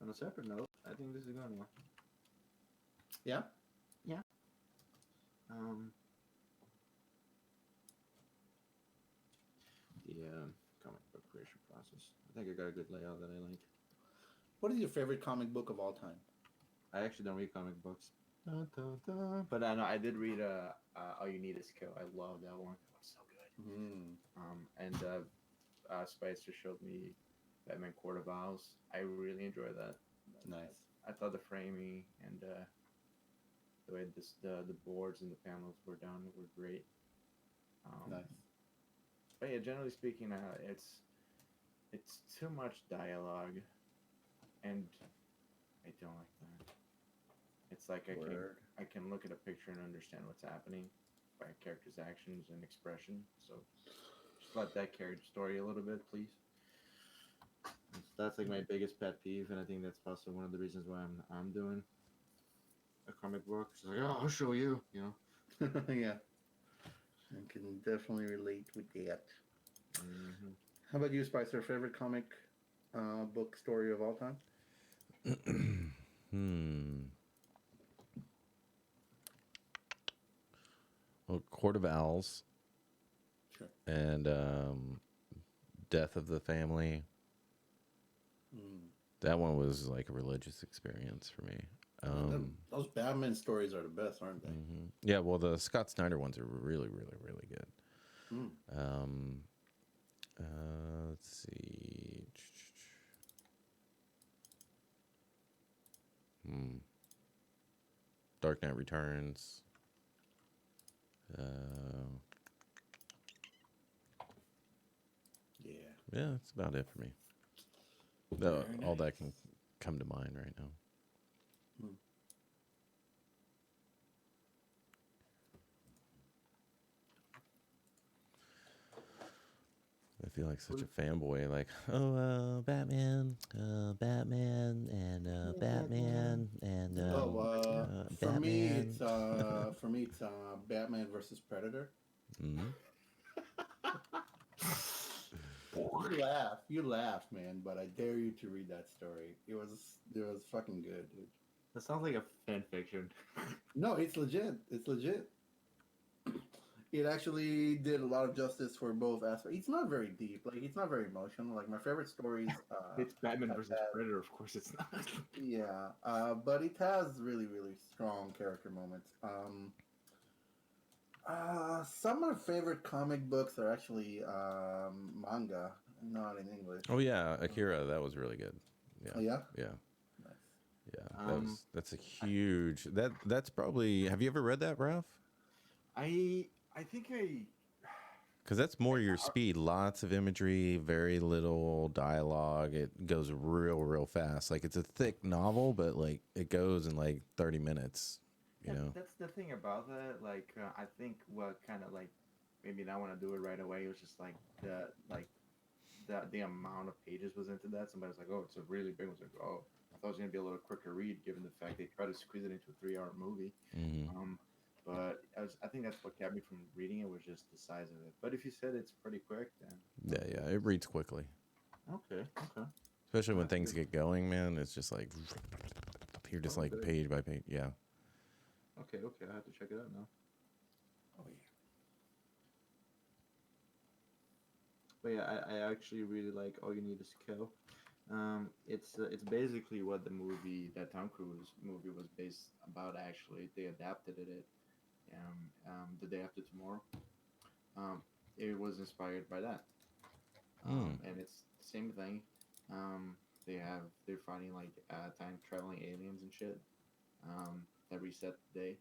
On a separate note, I think this is going well. Yeah. The comic book creation process. I think I got a good layout that I like. What is your favorite comic book of all time? I actually don't read comic books, but I know I did read All You Need Is Kill. I love that one. It was so good. And Spicer showed me Batman Court of Owls. I really enjoyed that. Nice. I thought the framing and the way the boards and the panels were done were great. Nice. But yeah, generally speaking, it's too much dialogue, and I don't like that. It's like I can look at a picture and understand what's happening by a character's actions and expression. So just let that carry the story a little bit, please. That's like my biggest pet peeve, and I think that's also one of the reasons why I'm doing a comic book. It's like, oh, I'll show you, you know. Yeah. I can definitely relate with that. Mm-hmm. How about you, Spicer? Favorite comic book story of all time? Well, Court of Owls. Sure. And Death of the Family. That one was like a religious experience for me. Those Batman stories are the best, aren't they? Yeah, well, the Scott Snyder ones are really, really, really good. Let's see. Dark Knight Returns. Yeah, that's about it for me. All that can come to mind right now. I feel like such a fanboy. Like, Batman, and Batman, and for me, Batman. it's Batman versus Predator. You laugh, man. But I dare you to read that story. It was fucking good, dude. That sounds like a fan fiction. No, it's legit. It's legit. It actually did a lot of justice for both aspects. It's not very deep. Like it's not very emotional. Like my favorite stories. It's Batman have versus had- Predator. Of course, it's not. Yeah, but it has really, really strong character moments. Some of my favorite comic books are actually manga, not in English. Oh yeah, Akira, that was really good. Yeah. Oh, yeah? Yeah. Nice. Yeah. That's a huge that's probably have you ever read that, Ralph? I think I Because that's more your speed. Lots of imagery, very little dialogue. It goes real fast. Like it's a thick novel, but like it goes in like 30 minutes. You know. that's the thing about that. Like I think what kind of like maybe not want to do it right away. It was just like the amount of pages was into that. Somebody's like, oh, it's a really big one. It's like, oh, I thought it was gonna be a little quicker read, given the fact they tried to squeeze it into a 3-hour movie. Mm-hmm. But I think that's what kept me from reading it was just the size of it. But if you said it's pretty quick, then Yeah. It reads quickly, okay. especially when things get going. Man, it's just like you're just like Okay. page by page. Yeah. Okay, I have to check it out now. Oh yeah. But yeah, I actually really like All You Need Is Kill. It's basically what the movie that Tom Cruise movie was based about. Actually, they adapted it. The Day After Tomorrow. It was inspired by that. And it's the same thing. They're fighting like time traveling aliens and shit. That reset the day,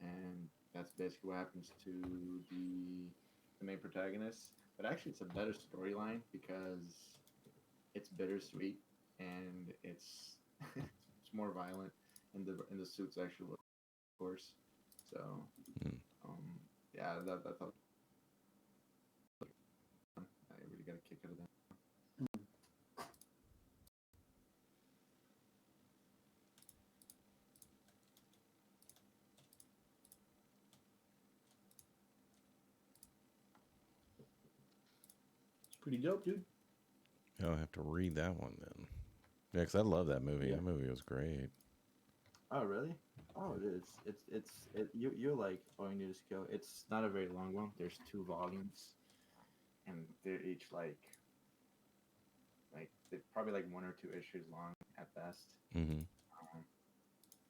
and that's basically what happens to the main protagonist. But actually, it's a better storyline because it's bittersweet and it's it's more violent, and the suits actually look worse. So, Mm. yeah, that thought I really got a kick out of that. It's pretty dope, dude. I'll have to read that one then. Yeah, because I love that movie. Yeah. That movie was great. Oh, really? Oh, you like All You Need Is Kill. It's not a very long one. There's 2 volumes, and they're each they're probably like 1 or 2 issues long at best. Mm-hmm.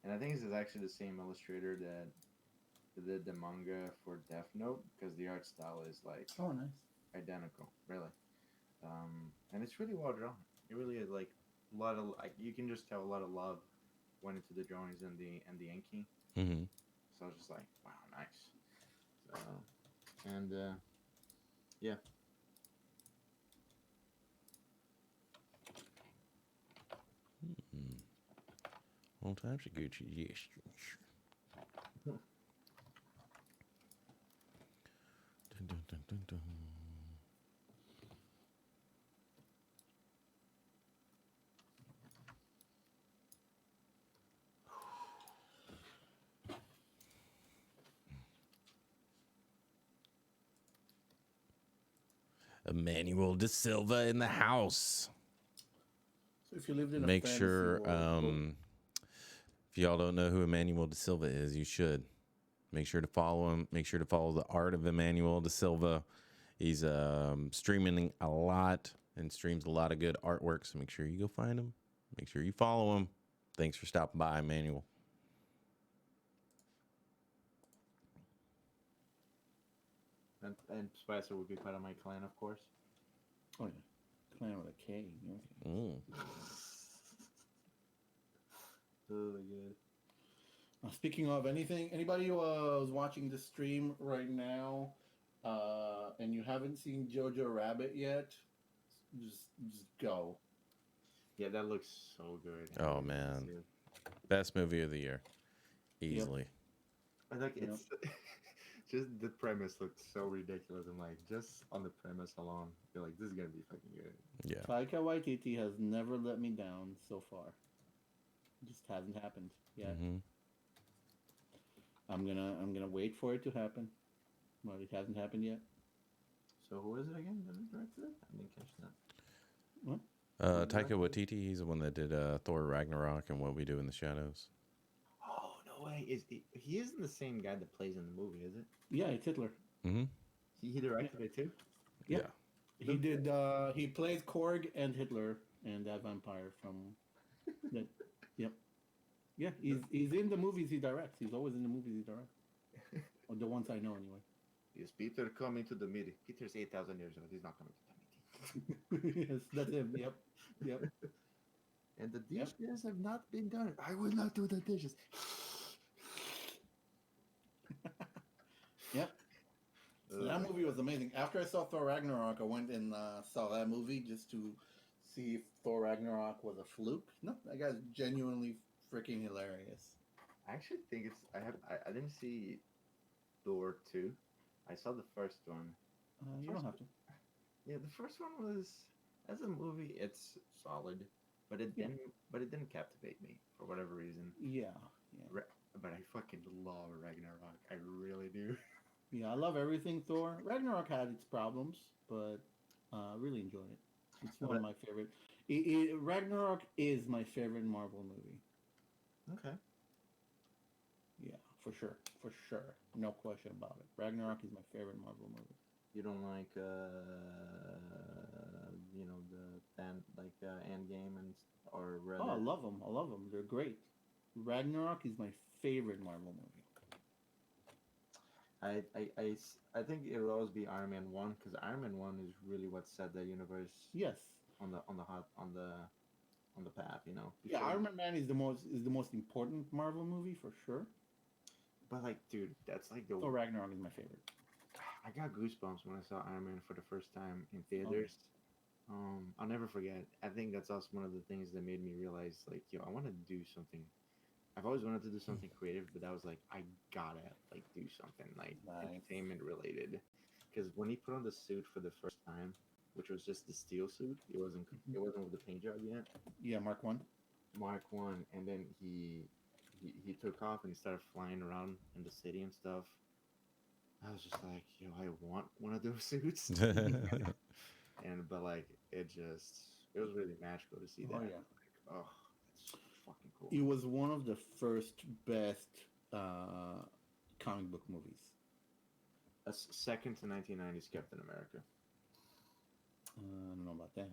And I think this is actually the same illustrator that did the manga for Death Note because the art style is like Oh, nice. identical, really. And it's really well drawn. It really is like a lot of like you can just tell a lot of love went into the drawings and the inking. Mm-hmm. So I was just like, wow, nice. So, and yeah. All times to Gucci. Yes. Dun, dun, dun, dun, dun. Emmanuel De Silva in the house. So if you lived in a Make fantasy sure, world, if y'all don't know who Emmanuel De Silva is, you should. Make sure to follow him. Make sure to follow the art of Emmanuel De Silva. He's streaming a lot and streams a lot of good artwork. So make sure you go find him. Make sure you follow him. Thanks for stopping by, Emmanuel. And Spicer would be part of my clan, of course. oh yeah, clan with a K. Okay. Mm. Really good. Speaking of anybody who is watching the stream right now, and you haven't seen Jojo Rabbit yet, just go. Yeah, that looks so good. Oh, man. Best movie of the year. Easily. I like Yep. it's just the premise looks so ridiculous. I'm like, just on the premise alone, you're like, this is gonna be fucking good. Yeah. Taika Waititi has never let me down so far. It just hasn't happened yet. Mm-hmm. I'm gonna wait for it to happen, but it hasn't happened yet. So who is it again that directed it? I didn't catch that. What? Taika Waititi, he's the one that did Thor Ragnarok and What We Do in the Shadows. Oh no way! He isn't the same guy that plays in the movie, is it? Yeah, it's Hitler. Mm-hmm. He directed it too. Yeah. Yeah. He did. He plays Korg and Hitler and that vampire from. That, yep. Yeah, he's in the movies he directs. He's always in the movies he directs. Or the ones I know, anyway. Is Peter coming to the meeting? Peter's 8,000 years old. He's not coming to the meeting. Yes, that's him. Yep. Yep. And the Yep. dishes have not been done. I will not do the dishes. Yep. So that movie was amazing. After I saw Thor Ragnarok, I went and saw that movie just to see if Thor Ragnarok was a fluke. No, that guy's genuinely freaking hilarious. I actually think it's. I didn't see Thor 2. I saw the first one. You don't have to. Yeah, the first one was, as a movie, it's solid, but it Yeah. didn't captivate me for whatever reason. Yeah. Yeah. But I fucking love Ragnarok. I really do. Yeah, I love everything Thor. Ragnarok had its problems, but I really enjoyed it. It's one of my favorite. Ragnarok is my favorite Marvel movie. Okay. Yeah, for sure. For sure. No question about it. Ragnarok is my favorite Marvel movie. You don't like, Endgame or Red? Oh, I love them. I love them. They're great. Ragnarok is my favorite Marvel movie. I think it will always be Iron Man 1 because Iron Man 1 is really what set the universe Yes. on the path, you know. Yeah, Before- Iron Man is the most important Marvel movie for sure. But like, dude, that's like the. Thor Ragnarok is my favorite. I got goosebumps when I saw Iron Man for the first time in theaters. I'll never forget. I think that's also one of the things that made me realize, like, yo, I want to do something. I've always wanted to do something creative, but I was like, I gotta like do something like Nice. entertainment related. Because when he put on the suit for the first time, which was just the steel suit, it wasn't with the paint job yet. Yeah, Mark 1. Mark 1, and then he took off and he started flying around in the city and stuff. I was just like, yo, I want one of those suits. But like it was really magical to see that. Oh, yeah. Like, oh, that's so fucking cool. It was one of the first best comic book movies. Second to 1990s Captain America. I don't know about that.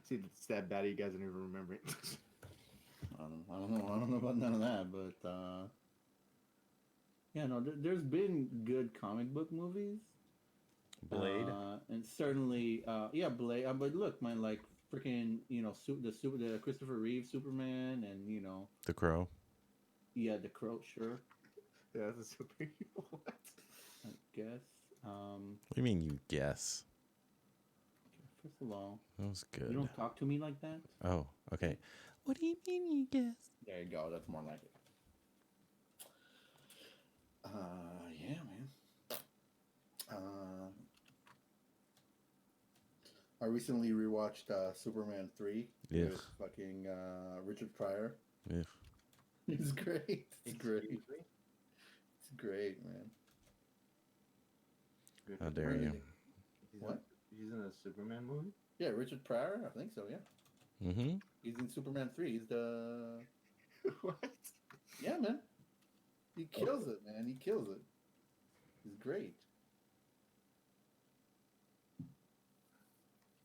See, it's that bad you guys don't even remember it. I don't know about none of that, but yeah, no, there's been good comic book movies. Blade. And certainly, yeah, Blade. But look, man, like freaking, the Christopher Reeve Superman, and The Crow. yeah, the Crow, sure, Yeah, that's a superhero. What? I guess. What do you mean you guess? First of all, That was you good. don't talk to me like that. Oh, okay. What do you mean you guess? There you go. That's more like it. Yeah, man. I recently rewatched Superman 3 Yeah. with fucking Richard Pryor. Yeah. It's great. It's great. Excuse me? It's great, man. Good. How dare you? What? He's in a Superman movie? Yeah, Richard Pryor. I think so. Yeah, Mm-hmm. he's in Superman 3. He's the What? yeah, man. He kills it, man. He kills it. He's great.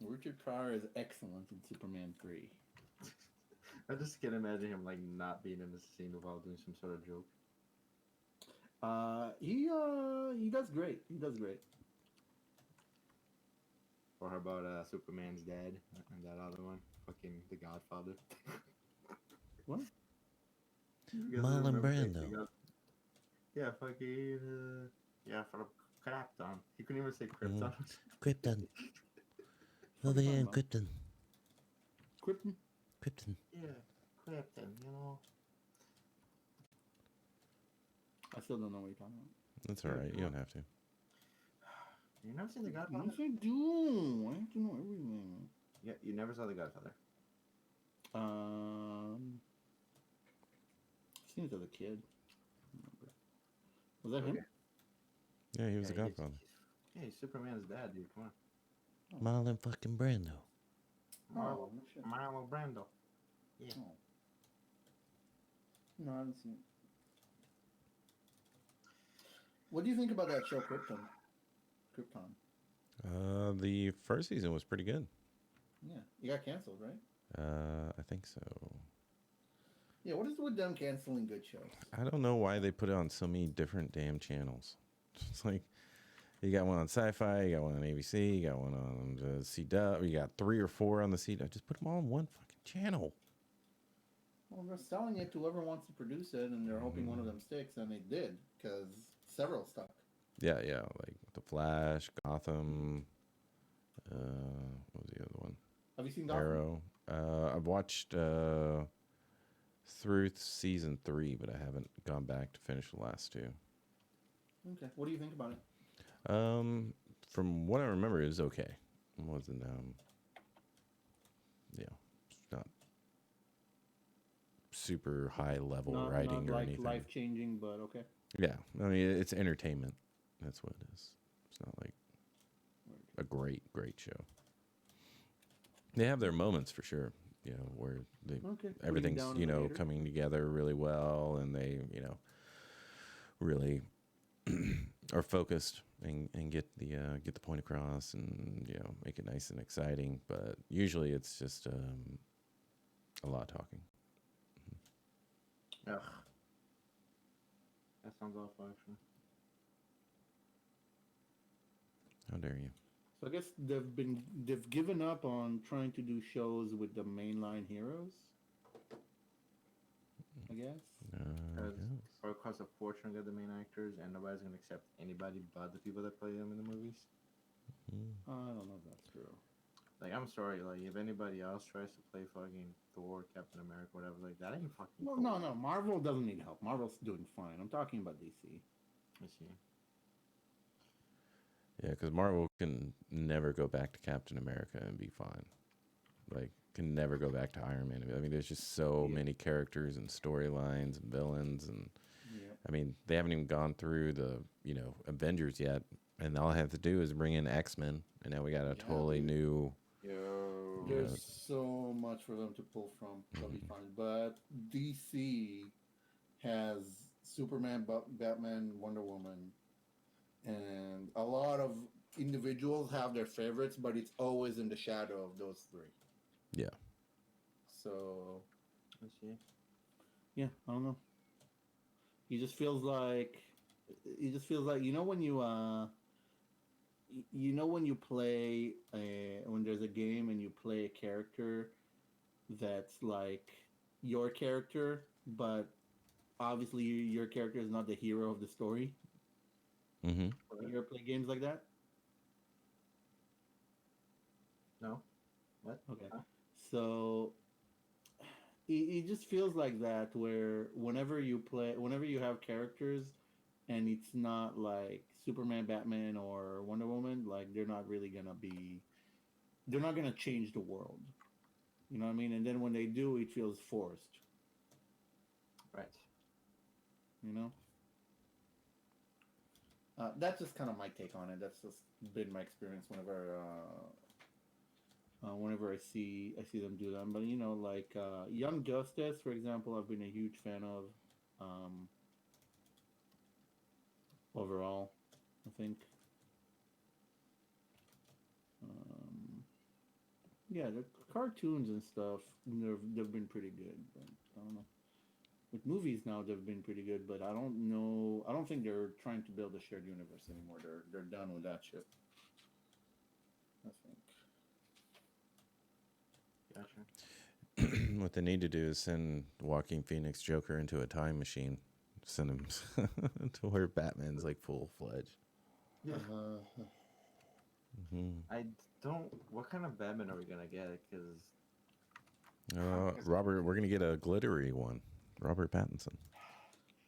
Richard Pryor is excellent in Superman 3. I just can't imagine him like not being in the scene while doing some sort of joke. He does great. He does great. Or how about Superman's dad and that other one? Fucking The Godfather. What? You guys Marlon remember Brando. that? Yeah, fucking yeah, for Krypton. He couldn't even say Krypton. Krypton. What are you talking about? Krypton. Krypton? Krypton. Yeah, Krypton. You know. I still don't know what you're talking about. That's all right. You don't have to. You never seen The Godfather? Yes, I do. I have to know everything. Yeah, you never saw The Godfather. I've seen it as a kid. I don't remember. Was that him? Yeah, he was a he's- Godfather. Yeah, he's Superman's dad, dude. Come on. Marlon fucking Brando. Oh, no shit. Marlon Brando. Yeah. Oh. No, I haven't seen it. What do you think about that show, Krypton? The first season was pretty good. Yeah, it got canceled, right? I think so. Yeah, what is it with them canceling good shows? I don't know why they put it on so many different damn channels. It's like you got one on Sci-Fi, you got one on ABC, you got one on the CW, you got 3 or 4 on the CW. Just put them all on one fucking channel. Well, they're selling it to whoever wants to produce it, and they're hoping one of them sticks, and they did, because several stuck. Yeah, like The Flash, Gotham. What was the other one? Have you seen Gotham? Arrow. I've watched through season 3, but I haven't gone back to finish the last 2. Okay, what do you think about it? From what I remember, it was okay. It wasn't it's not super high level writing not or like anything. life changing, but okay. Yeah, I mean it's entertainment. That's what it is. It's not like a great show. They have their moments for sure. You know, where they Okay. everything's Down in the theater. coming together really well, and they really are focused and get the point across, and make it nice and exciting. But usually it's just a lot of talking. Ugh. That sounds awful, actually. How dare you? So I guess they've given up on trying to do shows with the mainline heroes. I guess. Because Yes. or it costs a fortune to get the main actors, and nobody's gonna accept anybody but the people that play them in the movies. I don't know if that's true. Like, I'm sorry, like, if anybody else tries to play fucking Thor, Captain America, whatever, like, that ain't fucking Well, Thor. no. Marvel doesn't need help. Marvel's doing fine. I'm talking about DC. I see. Yeah, because Marvel can never go back to Captain America and be fine. Like, can never go back to Iron Man. I mean, there's just so many characters and storylines and villains, and Yeah. I mean, they haven't even gone through the Avengers yet, and all I have to do is bring in X-Men, and now we got a totally new. Yo. There's so much for them to pull from. They'll be fine. But DC has Superman, Batman, Wonder Woman, and a lot of individuals have their favorites, but it's always in the shadow of those 3. Yeah. So, I see. yeah, I don't know. It just feels like when you play when there's a game and you play a character that's like your character, but obviously your character is not the hero of the story. Mm-hmm. You ever play games like that? No? What? Okay. Huh? So it just feels like that, where whenever you have characters and it's not like Superman, Batman, or Wonder Woman, like they're not gonna change the world. You know what I mean? And then when they do, it feels forced. Right. You know? That's just kind of my take on it. That's just been my experience whenever I see them do that. But like Young Justice, for example, I've been a huge fan of. Overall, I think. Yeah, the cartoons and stuff, they've been pretty good. But I don't know. With movies now, they've been pretty good, but I don't know. I don't think they're trying to build a shared universe anymore. They're done with that shit. I think. Gotcha. What they need to do is send Joaquin Phoenix Joker into a time machine. Send him to where Batman's like full-fledged. I don't. What kind of Batman are we gonna get? Because Robert, we're gonna get a glittery one. Robert Pattinson.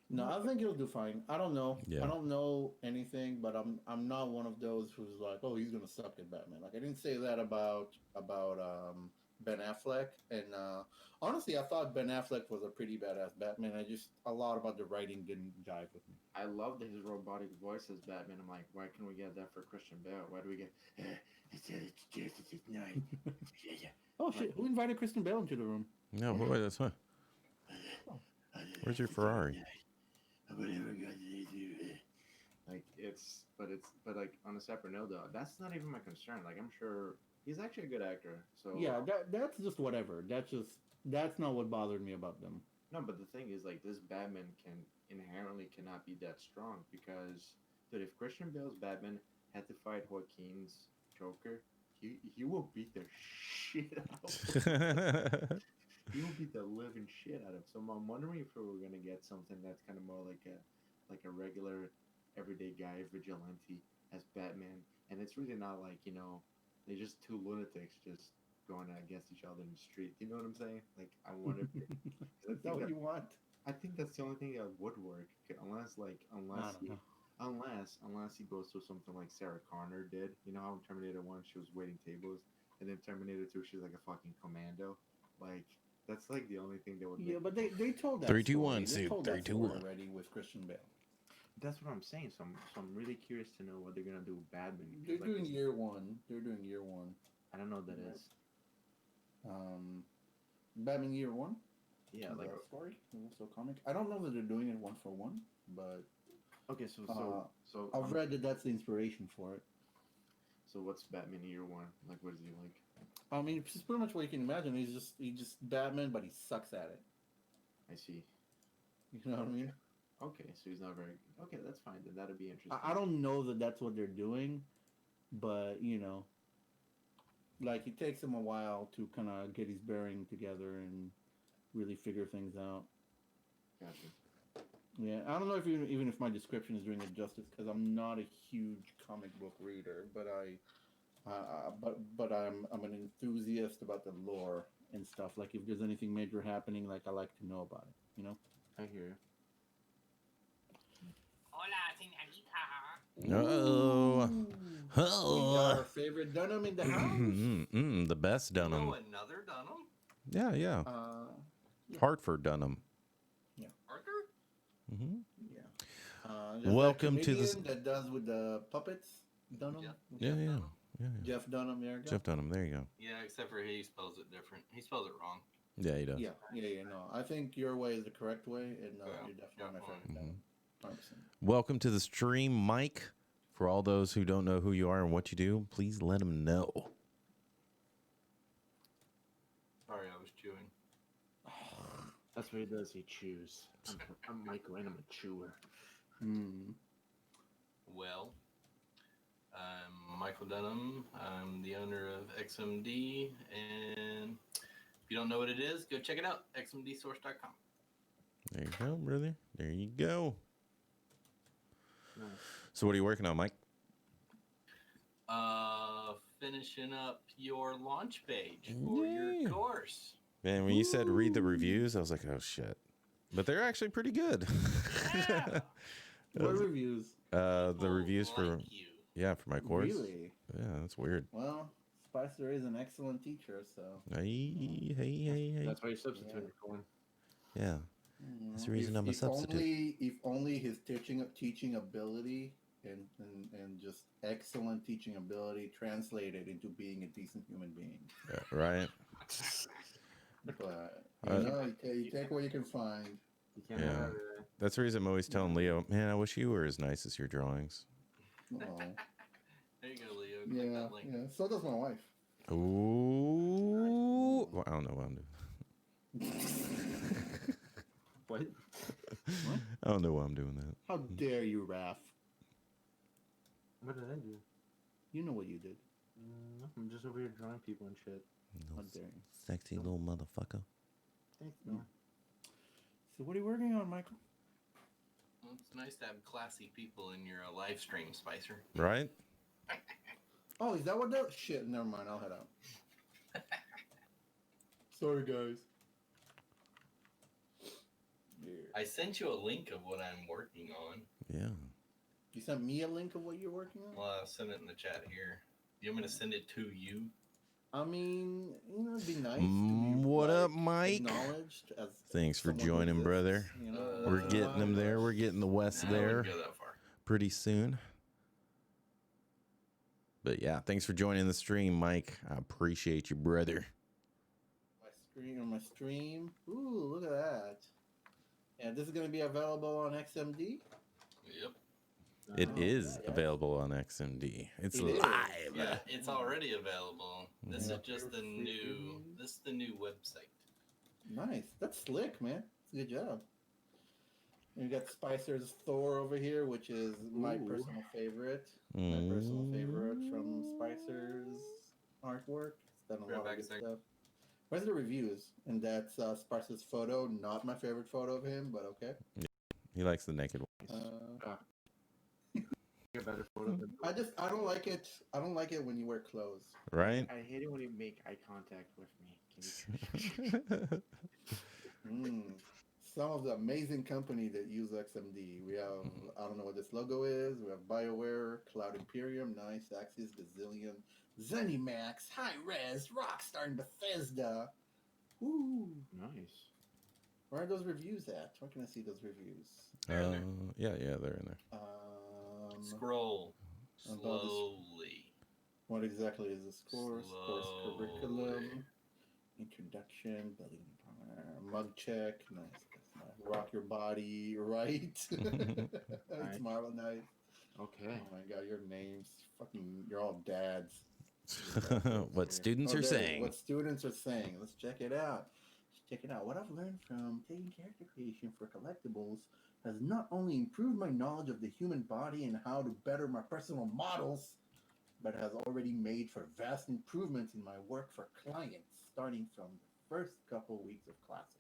No, I think he'll do fine. I don't know. Yeah. I don't know anything, but I'm not one of those who's like, oh, he's gonna suck at Batman. Like I didn't say that about Ben Affleck, and honestly, I thought Ben Affleck was a pretty badass Batman. A lot about the writing didn't jive with me. I loved his robotic voice as Batman. I'm like, why can't we get that for Christian Bale? Why do we get? It's justice is night. Yeah. Oh shit! Who invited Kristen Bell into the room? No, boy, that's fine. Where's your Ferrari? Like but like on a separate note though, that's not even my concern. Like I'm sure he's actually a good actor. So Yeah, that's just whatever. That's not what bothered me about them. no, but the thing is like this Batman can inherently cannot be that strong because dude, if Christian Bale's Batman had to fight Joaquin's Joker, he will beat the shit out of him. He will beat the living shit out of him. So I'm wondering if we're gonna get something that's kind of more like a regular everyday guy vigilante as Batman, and it's really not like they're just two lunatics just going against each other in the street. You know what I'm saying? Like I wonder. Is that what you want? I think that's the only thing that would work, unless he goes through something like Sarah Connor did. You know how in Terminator 1 she was waiting tables, and then Terminator 2 she's like a fucking commando. Like that's like the only thing that would. Yeah, but they told that 3, 2, 1, story. They Sue. told 3, that 2, story 1. already with Christian Bale. That's what I'm saying. So I'm really curious to know what they're gonna do with Batman. They're Like, doing year one. They're doing year one. I don't know what that is. Batman Year One. Yeah, like the story, also comic. I don't know that they're doing it one for one, but okay. So I've read that that's the inspiration for it. So what's Batman Year One? Like, what is he like? I mean, it's pretty much what you can imagine. He's just Batman, but he sucks at it. I see. You know what I mean? Okay, so he's not very. Okay, that's fine. Then that'll be interesting. I don't know that that's what they're doing, but like it takes him a while to kind of get his bearing together and really figure things out. Gotcha. Yeah, I don't know if even if my description is doing it justice because I'm not a huge comic book reader, but I'm an enthusiast about the lore and stuff. Like if there's anything major happening, like I like to know about it. I hear you. Hola, señorita. Oh. We got our favorite Dunham in the house. The best Dunham. Oh, another Dunham? Yeah. Yeah. Hartford Dunham. Arthur? Mm-hmm. Yeah. Just Welcome that to the. comedian that does with the puppets. Dunham. Yeah. Jeff Dunham. There you go. Jeff Dunham. There you go. Yeah, except for he spells it different. He spells it wrong. Yeah, he does. Yeah. No, I think your way is the correct way, and you're definitely my favorite. Mhm. 100%. Welcome to the stream, Mike. For all those who don't know who you are and what you do, please let them know. Sorry, I was chewing. That's what he does. He chews. I'm Michael, and I'm a chewer. Well, I'm Michael Dunham. I'm the owner of XMD, and if you don't know what it is, go check it out, xmdsource.com. There you go, brother. There you go. Nice. So what are you working on, Mike? Finishing up your launch page for your course. Man, when you said read the reviews, I was like, oh, shit. But they're actually pretty good. Yeah. What reviews? The People reviews for like you. for my course. Really? Yeah, that's weird. Well, Spicer is an excellent teacher, so. Hey. That's why you substituted for him. Yeah. That's the reason I'm a substitute. If only his teaching ability and just excellent teaching ability translated into being a decent human being. Right? But you take what you can find. You can't Yeah. have everything. That's the reason I'm always telling Leo, man, I wish you were as nice as your drawings. Oh. There you go, Leo. Click Yeah, that link. yeah. So does my wife. Ooh. Well, I don't know what I'm doing. What? I don't know why I'm doing that. How dare you, Raph? What did I do? You know what you did. I'm just over here drawing people and shit. How dare you? Sexy little motherfucker. Thanks, Yeah. man. So what are you working on, Michael? Well, it's nice to have classy people in your live stream, Spicer. Right? Oh, is that what that? Shit, never mind. I'll head out. Sorry, guys. Yeah. I sent you a link of what I'm working on. Yeah. You sent me a link of what you're working on? Well, I'll send it in the chat here. You want me to send it to you? I mean, it'd be nice to be What up, Mike? acknowledged as Thanks for someone who joining, exists, brother. You know, We're once in a getting them while. there. We're getting the West I there wouldn't go that far. pretty soon. But yeah, thanks for joining the stream, Mike. I appreciate you, brother. My stream. Ooh, look at that. Yeah, this is going to be available on XMD. Yep. It Oh, is yeah. available on XMD. It's It is. live. Yeah, it's already available. This Yeah. is just the new. This is the new website. Nice. That's slick, man. Good job. And you got Spicer's Thor over here, which is my Ooh. personal favorite. My personal favorite from Spicer's artwork. It's done a Right lot back of good a sec. stuff. Where's the reviews? And that's Spicer's photo. Not my favorite photo of him, but okay. He likes the naked one. A better photo than I don't like it. I don't like it when you wear clothes. Right? I hate it when you make eye contact with me. Can you... Some of the amazing company that use XMD. We have, I don't know what this logo is. We have BioWare, Cloud Imperium, Nice, Axis, Gazillion, ZeniMax, High Res, Rockstar, and Bethesda. Ooh. Nice. Where are those reviews at? Where can I see those reviews? They're in there. Yeah, they're in there. Scroll about this- slowly. What exactly is the course? Course Slowly. curriculum, introduction, building mug check. Nice. That's nice. Rock your body, right? It's Marvel Night. Okay. Oh my god, your names. Fucking, you're all dads. What students are there, saying. What students are saying. Let's check it out. What I've learned from taking character creation for collectibles has not only improved my knowledge of the human body and how to better my personal models, but has already made for vast improvements in my work for clients, starting from the first couple weeks of classes.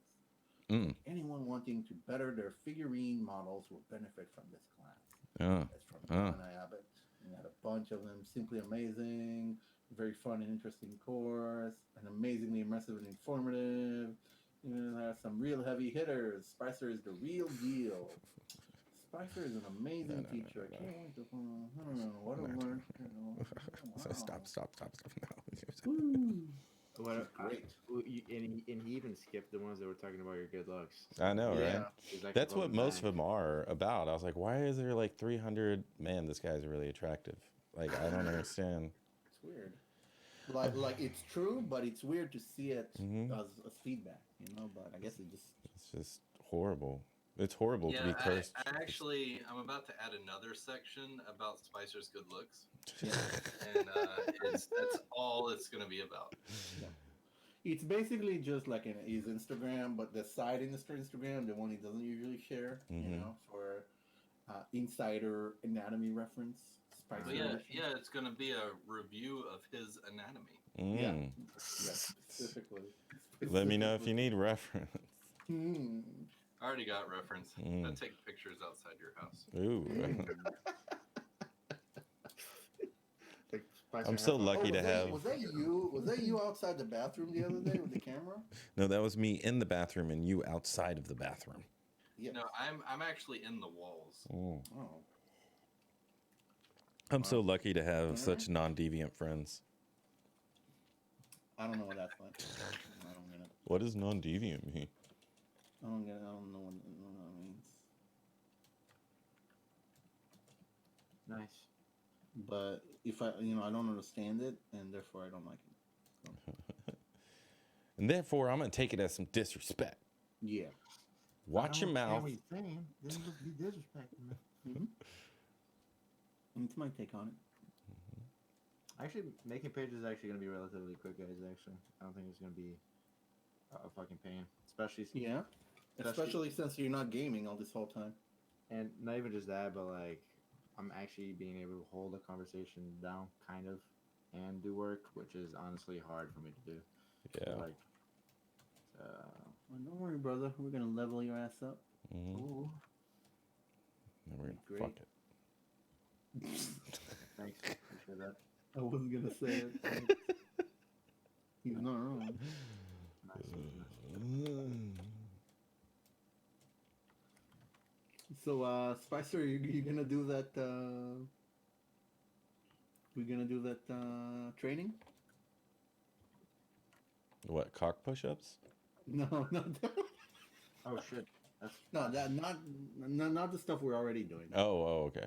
Anyone wanting to better their figurine models will benefit from this class. That's from John Abbott. We had a bunch of them. Simply amazing, very fun and interesting course, and amazingly immersive and informative. Have some real heavy hitters. Spicer is the real deal. Spicer is an amazing teacher. I can't wait to what a learn. Stop. Woo. What Great. And he even skipped the ones that were talking about your good looks. I know, Yeah. right? He's like That's what going most of back. them are about. I was like, why is there like 300? Man, this guy's really attractive. Like, I don't understand. It's weird. Like it's true, but it's weird to see it as feedback, but I guess it just... It's just horrible. It's horrible to be cursed. I'm about to add another section about Spicer's good looks. Yeah. And that's all it's going to be about. Yeah. It's basically just like his Instagram, but the side Instagram, the one he doesn't usually share, for insider anatomy reference. Spicer But edition. yeah, it's going to be a review of his anatomy. Yeah, specifically. Let me know if you need reference. I already got reference. I take pictures outside your house. Ooh. Like, Spicer I'm so has a- lucky to have. Was that you? Was that you outside the bathroom the other day with the camera? No, that was me in the bathroom and you outside of the bathroom. Yeah. No, I'm actually in the walls. Oh. Oh. I'm so lucky to have such non-deviant friends. I don't know what that's like. I don't get it. What does non-deviant mean? I don't get it. I don't know what it means. Nice. But if I don't understand it, and therefore I don't like it. And therefore, I'm going to take it as some disrespect. Yeah. Watch your mouth. What he's saying. Then just be disrespecting me. Mm-hmm. And it's my take on it. Actually, making pages is actually going to be relatively quick, guys, actually. I don't think it's going to be a fucking pain. Especially since you're not gaming all this whole time. And not even just that, but like, I'm actually being able to hold a conversation down, kind of, and do work, which is honestly hard for me to do. Yeah. So, like, Well, don't worry, brother. We're gonna level your ass up. ooh, And we're going to Great. fuck it. thanks. Appreciate that. I wasn't gonna say it. He's not wrong. Nice. So, Spicer, you gonna do that? We're gonna do that training. What, cock push-ups? No, no, Oh shit. That's no, that not the stuff we're already doing. Oh, okay.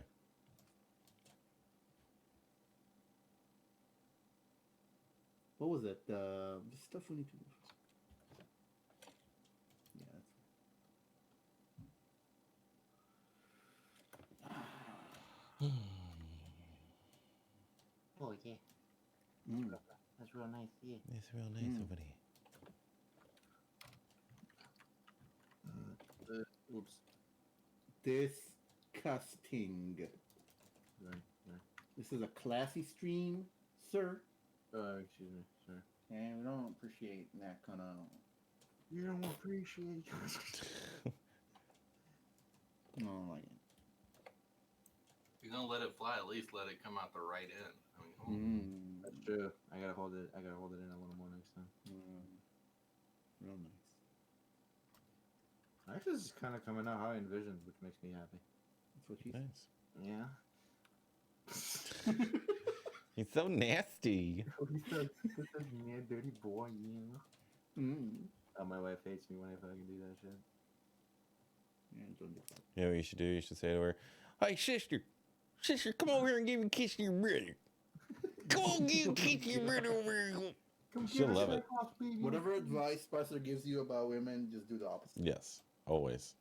What was it? The stuff we need to do. Yeah. oh yeah. Mm. That's real nice. Yeah. It's real nice over there. Oops. Disgusting. Right. Right. This is a classy stream, sir, Excuse me, sir. and we don't appreciate that kind of. You don't appreciate. No, like it. If you're gonna let it fly, at least let it come out the right end. I mean, come on. That's true. I gotta hold it. I gotta hold it in a little more next time. Real nice. Actually, this is kind of coming out how I envisioned, which makes me happy. That's what she said. Nice. Yeah. He's so nasty. Yeah, dirty boy, yeah. Oh, my wife hates me when I fucking do that shit. Yeah, don't do that. You know what you should do? You should say to her, "Hey, sister, come over here and give me a kiss to your brother. Come on, give a kiss to your brother over here." She'll love it. Whatever advice Spicer gives you about women, just do the opposite. Yes, always.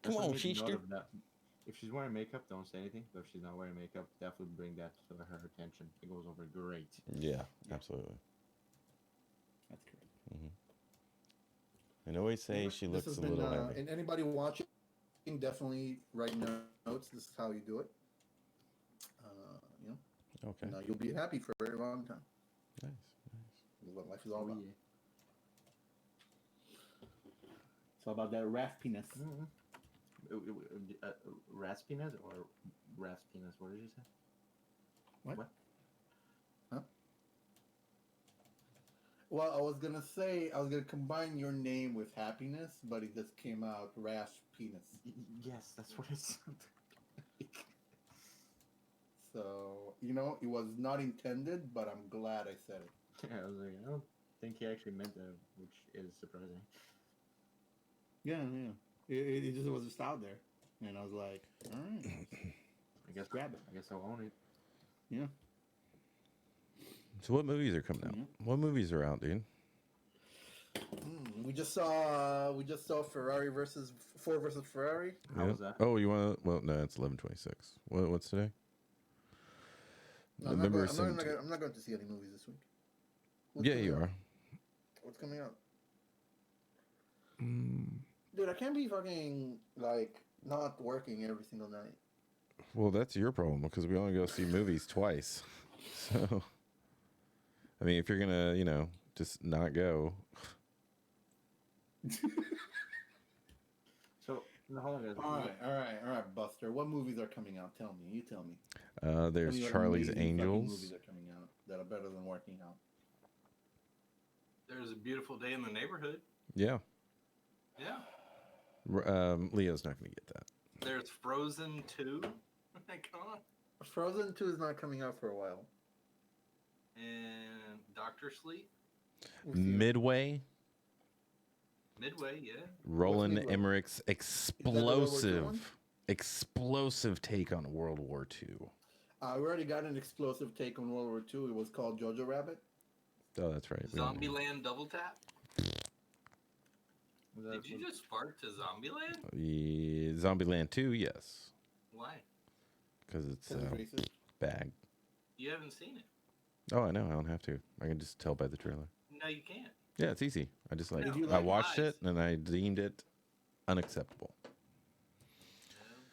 Come Just on, make note sister. of that. If she's wearing makeup, don't say anything. But if she's not wearing makeup, definitely bring that to her attention. It goes over great. Yeah, absolutely. That's correct. And always say she This looks has a been, little heavy. and anybody watching, definitely write notes. This is how you do it. You know, Okay. and, you'll be happy for a very long time. Nice. This is what life is all Oh, about. yeah. It's all about that raspiness. Raspiness or raspiness? What did you say? What? What? Huh? Well, I was gonna say I was gonna combine your name with happiness, but it just came out raspiness. Yes, that's what it sounded like. So you know, it was not intended, but I'm glad I said it. Yeah, I was like, I don't think he actually meant that, which is surprising. Yeah, yeah. It just was just out there, and I was like, all right, I guess grab it. I guess I'll own it. Yeah. So what movies are coming out? Mhm. What movies are out, dude? We just saw Ferrari versus Ford versus Ferrari. How was that? Oh, you want to? Well, no, it's 11/26. What's today? No, I'm November not 17th. I'm not going to see any movies this week. Yeah, you are. What's coming out? Dude, I can't be fucking like not working every single night. Well, that's your problem because we only go see movies twice. So, I mean, if you're gonna, just not go. So, no, hold on, guys. All right, Buster. What movies are coming out? Tell me. You tell me. There's Tell me what Charlie's amazing fucking Angels. movies are coming out that are better than working out. There's a beautiful day in the neighborhood. Yeah. Yeah. Leo's not gonna get that. There's Frozen 2. Come on. Frozen 2 is not coming out for a while. And Doctor Sleep. We'll see. Midway. Midway, yeah. Roland Midway? Emmerich's the World War II one? explosive take on World War II. We already got an explosive take on World War II. It was called Jojo Rabbit. Oh, that's right. Zombieland Double Tap. Was that- Did you just spark to Zombieland? Zombieland 2, yes, Why? because it's Because it's racist. bag. You haven't seen it. Oh, I know. I don't have to. I can just tell by the trailer. No, you can't. Yeah, it's easy. I just Did you I like watched Lies? it and I deemed it unacceptable.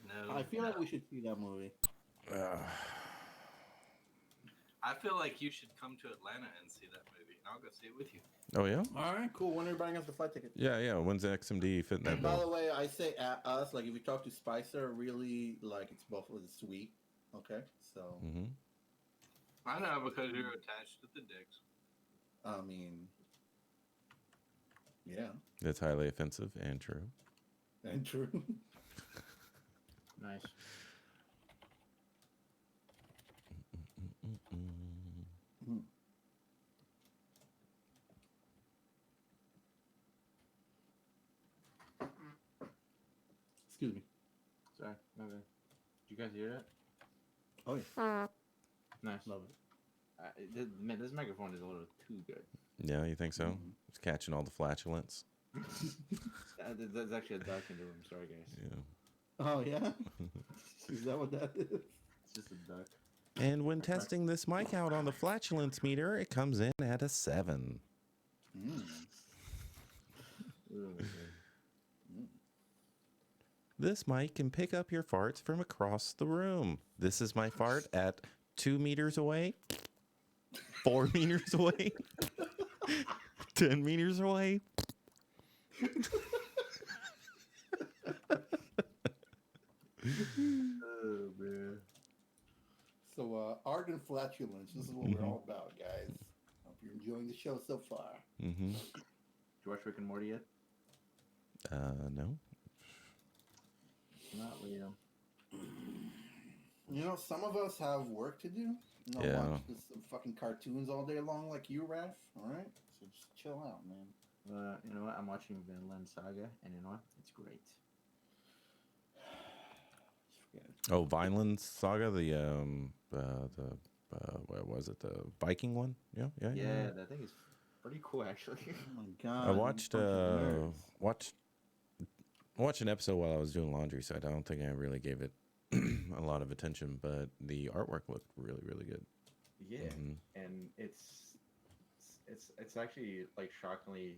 No. I feel like we should see that movie. I feel like you should come to Atlanta and see that movie. I'll go see it with you. Oh yeah. All right, cool. When are you buying us the flight ticket? Yeah. When's the XMD fitting that And by the bill? way, I say us, like if you talk to Spicer, really, like it's both of this week. Okay, so Mm-hmm. I know because you're attached to the dicks. I mean, yeah, That's highly offensive and true. and true. Nice. Excuse me. Sorry, my bad. Did you guys hear that? Oh yeah, Nice. love it. This microphone is a little too good. Yeah, you think so? Mhm. It's catching all the flatulence. That's actually a duck in the room. Sorry, guys. Yeah. Oh yeah. Is that what that is? It's just a duck. And when testing this mic out on the flatulence meter, it comes in at a 7. Mm. Ooh, This mic can pick up your farts from across the room. This is my fart at 2 meters away, 4 meters away, 10 meters away. oh man. So, art and flatulence. This is what we're all about, guys. Hope you're enjoying the show so far. Mm-hmm. Did you watch Rick and Morty yet? No. Not Liam. You know, some of us have work to do. Not Yeah. watch this fucking cartoons all day long like you, Raph. All right, so just chill out, man. You know what? I'm watching Vinland Saga, and you know what? It's great. Just forget it. Oh, Vineland Saga, what was it? The Viking one? Yeah. Yeah, that thing is pretty cool, actually. Oh my god! I you watched bunch of nerds. watched an episode while I was doing laundry, so I don't think I really gave it a lot of attention, but the artwork looked really, really good. Yeah, Mhm. and it's actually like shockingly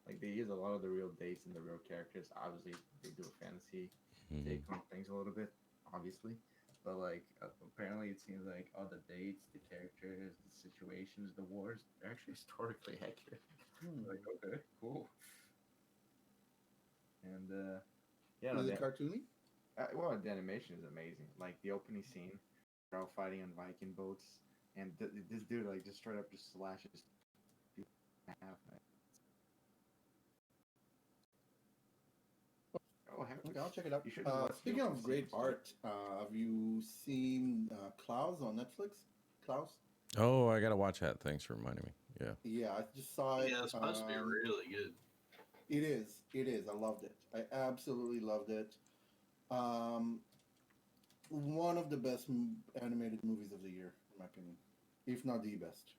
like they use a lot of the real dates and the real characters. Obviously, they do a fantasy Mhm. take on things a little bit, obviously, but like apparently it seems like all the dates, the characters, the situations, the wars, they're actually historically accurate. Like, okay, cool. And yeah, no, Is it cartoony? well, the animation is amazing. Like the opening scene, they're all fighting on Viking boats, and this dude like just straight up just slashes people in half. Man. Oh, heck, Okay, I'll check it out. You should watch the Speaking opening of great scene. art, have you seen Klaus on Netflix? Klaus? Oh, I gotta watch that. Thanks for reminding me. Yeah. Yeah, I just saw it. Yeah, it's supposed to be really good. It is. It is. I loved it. I absolutely loved it. One of the best animated movies of the year, in my opinion, if not the best.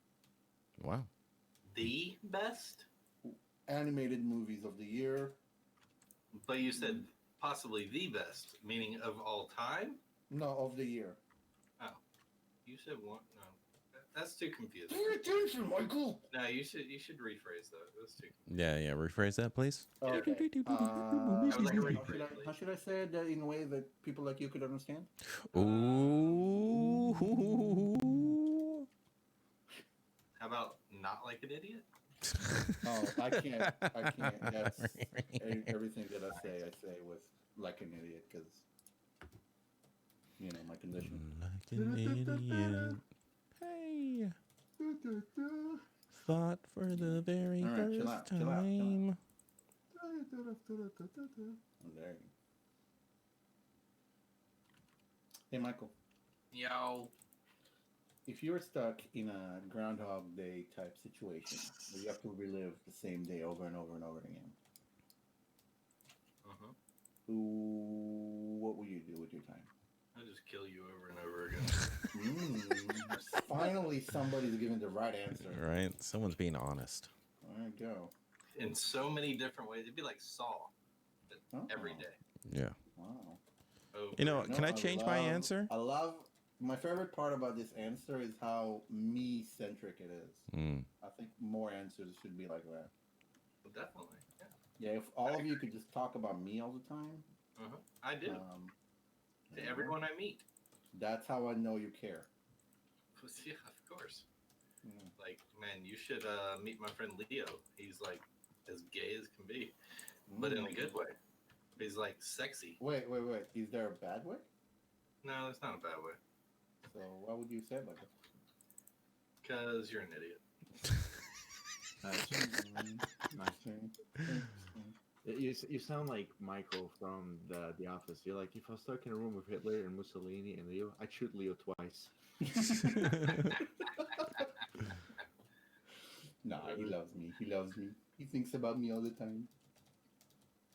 Wow. The best? Animated movies of the year. But you said possibly the best, meaning of all time? No, of the year. You said one? No. That's too confusing. Pay attention, Michael. No, you should rephrase that. That's too confusing. Yeah. Rephrase that, please. Okay. That was like a how, rephrase, should I, how should I say it in a way that people like you could understand? Ooh. How about not like an idiot? Oh, I can't. That's everything that I say with like an idiot because, you know, my condition. Like an idiot. Hey. Thought for the very All right, first chill out, chill out, chill out. time. Oh, there you go. Hey, Michael. Yo. If you're stuck in a Groundhog Day type situation where you have to relive the same day over and over and over again, Uh-huh. what will you do with your time? I'll just kill you over and over again. Finally, somebody's giving the right answer. Right? Someone's being honest. There you go. In so many different ways. It'd be like Saw. But every Oh. day. Yeah. Wow. Over You know, and can I I change my love- answer? I love my favorite part about this answer is how me-centric it is. Mm. I think more answers should be like that. Well, definitely. Yeah. Yeah, if all of you could just talk about me all the time, Uh-huh. I do. you To know, everyone I meet. that's how I know you care. Yeah, of course. Mm. Like, man, you should meet my friend Leo. He's like as gay as can be, but in a good way. He's like sexy. Wait. Is there a bad way? No, it's not a bad way. So why would you say it like that? Because you're an idiot. You sound like Michael from the Office. You're like, if I was stuck in a room with Hitler and Mussolini and Leo, I'd shoot Leo twice. Nah, he loves me. He thinks about me all the time.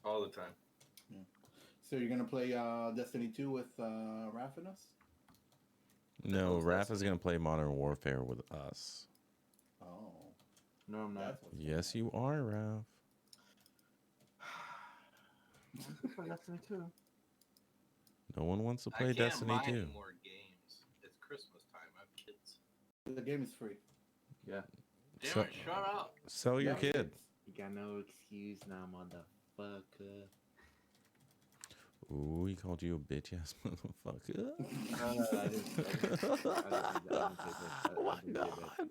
All the time. So you're gonna play Destiny 2 with Raph and us? No, hell's Raph is Destiny? gonna play Modern Warfare with us. Oh, No, I'm not. that's what's Yes, you are, Raph. Destiny 2. No one wants to I play can't Destiny buy 2. any more games. It's Christmas time. I have kids. The game is free. Yeah. Damn So- it! Shut up. Sell your Yeah, kid. it's- You got no excuse now, motherfucker. Ooh, he called you a bitch ass motherfucker. I didn't say bitch. Why I didn't say not? bitch. I didn't say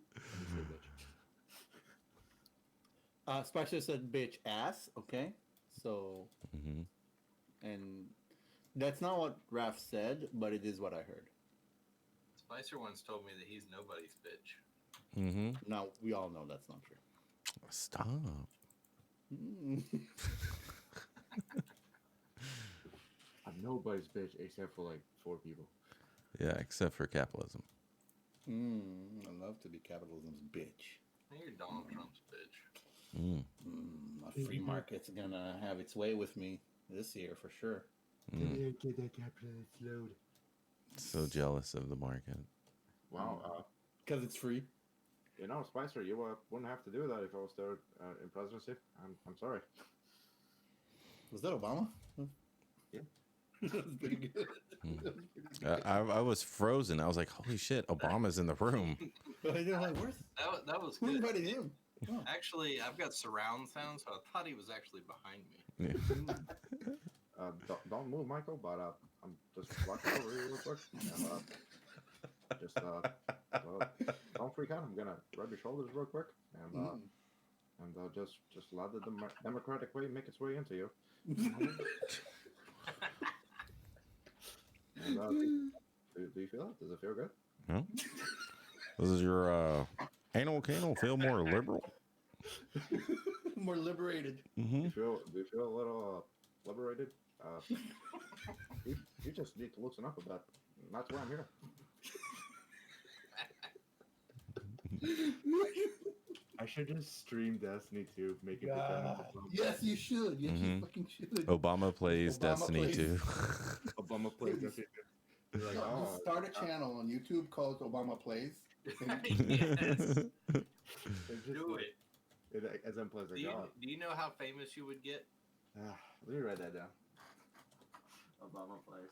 bitch. Spicer said bitch ass, okay? So, Mm-hmm. and that's not what Raph said, but it is what I heard. Spicer once told me that he's nobody's bitch. Mm-hmm. Now, we all know that's not true. Stop. I'm nobody's bitch except for like 4 people. Yeah, except for capitalism. I love to be capitalism's bitch. You're Donald Trump's bitch. Mm. A free market's gonna have its way with me this year for sure. Mm. Get that capitalist load. So jealous of the market. Wow. Because it's free. You know, Spicer, you wouldn't have to do that if I was there in presidency. I'm sorry. Was that Obama? Yeah. That was pretty good. I was frozen. I was like, holy shit, Obama's in the room. But I didn't like, where's That was who good. invited him? Oh. Actually, I've got surround sound, so I thought he was actually behind me. Yeah. Don't move, Michael, but I'm just walking over here real quick. And, don't freak out. I'm gonna rub your shoulders real quick, and just let the democratic way make its way into you. And, do you feel it? Does it feel good? No? Does your anal canal feel more liberal? More liberated. Mm-hmm. Do you feel a little liberated? You just need to loosen up a bit. That's why I'm here. I should just stream Destiny 2, make it Yes, you should. Yes, you fucking should. Obama plays Obama Destiny plays. 2. Obama plays Destiny 2. You're like, No, just start a channel on YouTube called Obama Plays. Yes. Just Do like, it. as I'm playing, Do you know how famous you would get? let me write that down. Obama plays.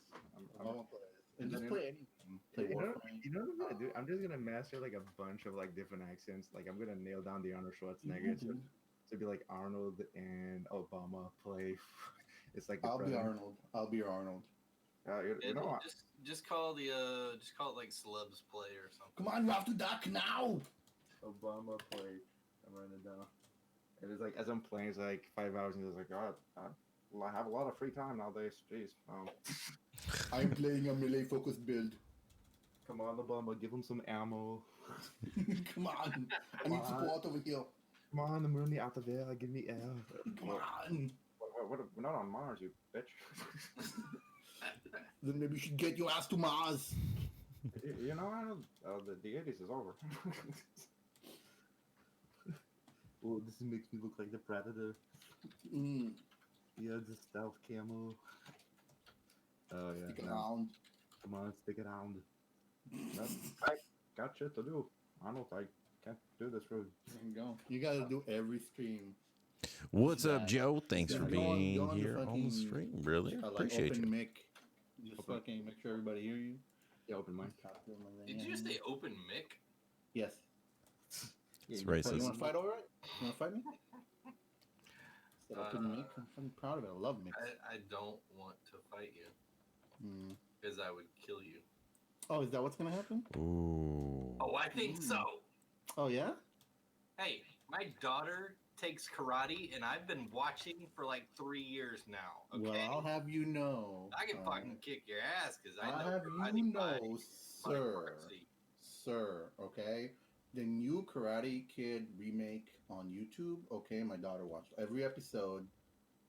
Obama Plays. And just You play anything. Play Warframe. You know what I'm gonna do? I'm just gonna master like a bunch of like different accents. Like I'm gonna nail down the Arnold Schwarzenegger. So it'd be like Arnold and Obama play. It's like the I'll be president. Arnold. I'll be your Arnold. You know what? Just call it like celebs play or something. Come on, you have to duck now. Obama play. I'm writing it down. And it's like as I'm playing, it's like 5 hours, and it's like, God, I have a lot of free time nowadays. Jeez. I'm playing a melee focused build. Come on, Obama, give him some ammo. Come on. I need support over here. Come on, I'm running out of air. Give me air. Come on. What, we're not on Mars, you bitch. Then maybe you should get your ass to Mars. You know, the 80s is over. Oh, this makes me look like the Predator. Yeah, the stealth camo. Oh, yeah. Stick around. Come on, stick around. I got shit to do. Arnold, I can't do this for you. There you go. You gotta do every stream. What's up, Joe? Thanks for Go on being the here on the fucking, stream. Really appreciate open you. mic. Just fucking make sure everybody hear you. Yeah, open mic. Did you just say open mic? Yes. It's So you racist. want to fight over it? You want to fight me? Said open mic. I'm fucking proud of it. I love mic. I don't want to fight you because I would kill you. Oh, is that what's gonna happen? Ooh. Oh, I think so. Oh yeah. Hey, my daughter takes karate, and I've been watching for like 3 years now. Okay, Well, I'll have you know. I can fucking kick your ass because I I'll know have karate you by know, my sir. mercy. Sir, okay? The new Karate Kid remake on YouTube, okay? My daughter watched every episode,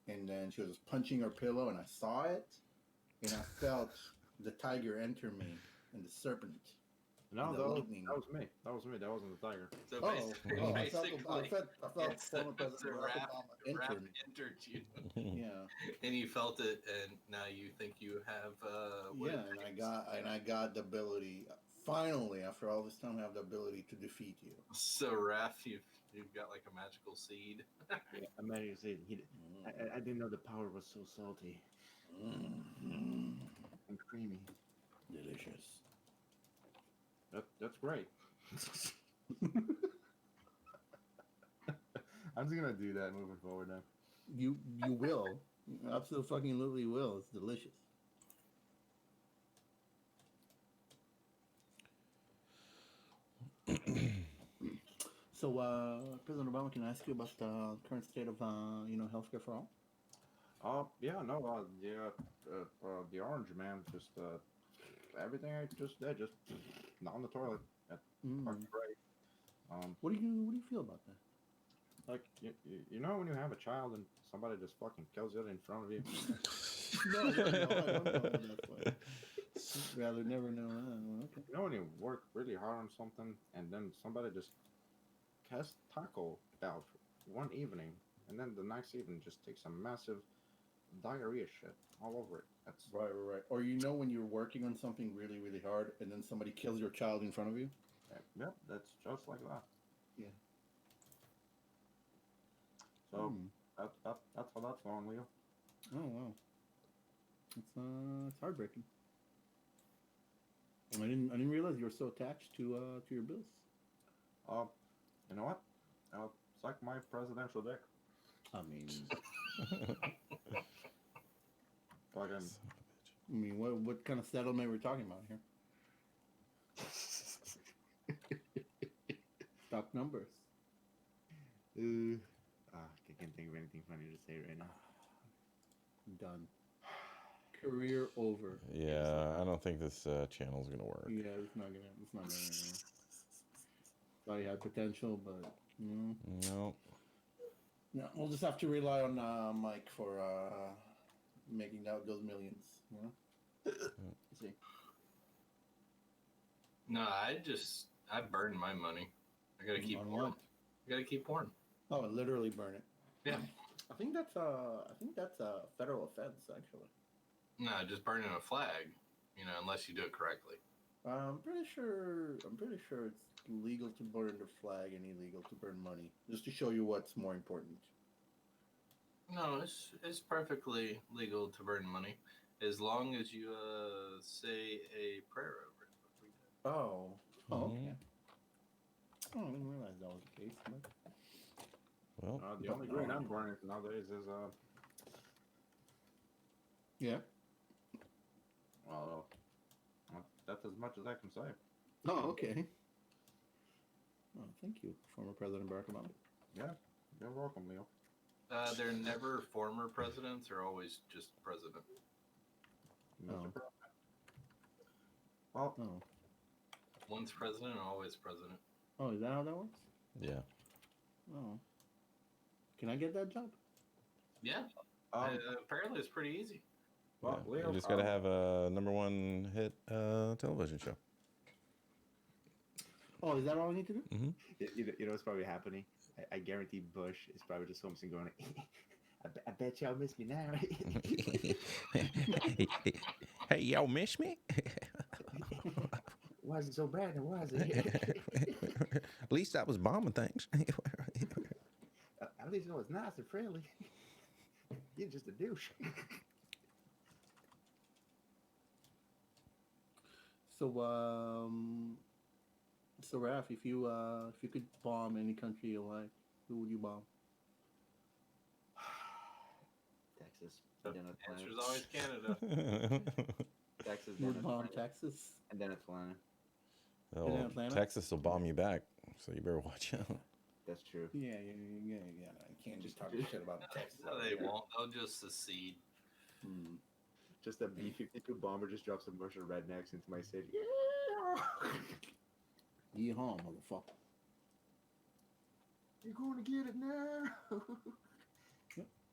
and then she was just punching her pillow, and I saw it, and I felt the tiger enter me, and the serpent. No, The that lightning. was me. That was me. That wasn't the tiger. So Oh, basically, oh, basically I felt it's former President Barack Raph Obama entered. entered you, Yeah, and you felt it, and now you think you have what yeah, it and takes. I got the ability. Finally, after all this time, I have the ability to defeat you. So Raph, you've got like a magical seed. Yeah, I meant to say I didn't know the power was so salty Mm, and creamy. delicious. That's great. I'm just gonna do that moving forward now. You will. You absolutely will. It's delicious. So, President Obama, can I ask you about the current state of healthcare for all? Yeah, no, the orange man just everything I just did just not on the toilet. That's fucking great. What do you feel about that? Like you know when you have a child and somebody just fucking kills it in front of you. No, I don't know that way. Rather never know that. Well, okay. You know when you work really hard on something and then somebody just casts taco out one evening and then the next evening just takes a massive diarrhea shit all over it. That's Right. Or when you're working on something really, really hard and then somebody kills your child in front of you? yep, that's just like that. Yeah. So that's how that's going, Leo. Oh, wow. It's heartbreaking. I didn't realize you were so attached to your bills. You know what? Suck my presidential dick. I mean, Fucking. what kind of settlement we're talking about here? Stock numbers. I can't think of anything funny to say right now. Done. Career over. Yeah, I don't think this channel's gonna work. Yeah, it's not gonna. Thought he had potential, but No. no, we'll just have to rely on Mike for making out those millions. You know. See. No, I burn my money. I gotta keep On pouring. what? I gotta keep pouring. Oh, literally burn it. Yeah. I think that's a federal offense actually. No, just burning a flag. Unless you do it correctly. I'm pretty sure it's legal to burn the flag and illegal to burn money. Just to show you what's more important. No, it's perfectly legal to burn money, as long as you say a prayer over it. Oh. Mhm. Okay. Oh, I didn't realize that was the case. But... Well, The only green I'm burning nowadays is Yeah. well, that's as much as I can say. Oh, okay. Oh, thank you, former President Barack Obama. Yeah, you're welcome, Leo. They're never former presidents; they're always just president. Mr. Oh. President. Well, Oh. Once president, always president. Oh, is that how that works? yeah. Oh. Can I get that job? Yeah. Apparently, it's pretty easy. well, Yeah. Leo, You just gotta have a #1 hit television show. Oh, is that all I need to do? You know what's probably happening? I guarantee Bush is probably just something going. I bet y'all miss me now. Hey, y'all miss me? Was it so bad? It was it? At least I was bombing things. At least it was nice and friendly. You're just a douche. So, Raph, if you could bomb any country you like, who would you bomb? Texas. The And then answer's Atlanta. always Canada. Texas. You Then would bomb Atlanta. Texas? And then Atlanta. Oh, Atlanta? Texas will bomb you back, so you better watch out. That's true. Yeah. I can't just talk shit about Texas. No, they won't. They'll just secede. Just a B-52 bomber just drops a bunch of rednecks into my city. Yeehaw, motherfucker. You're going to get it now.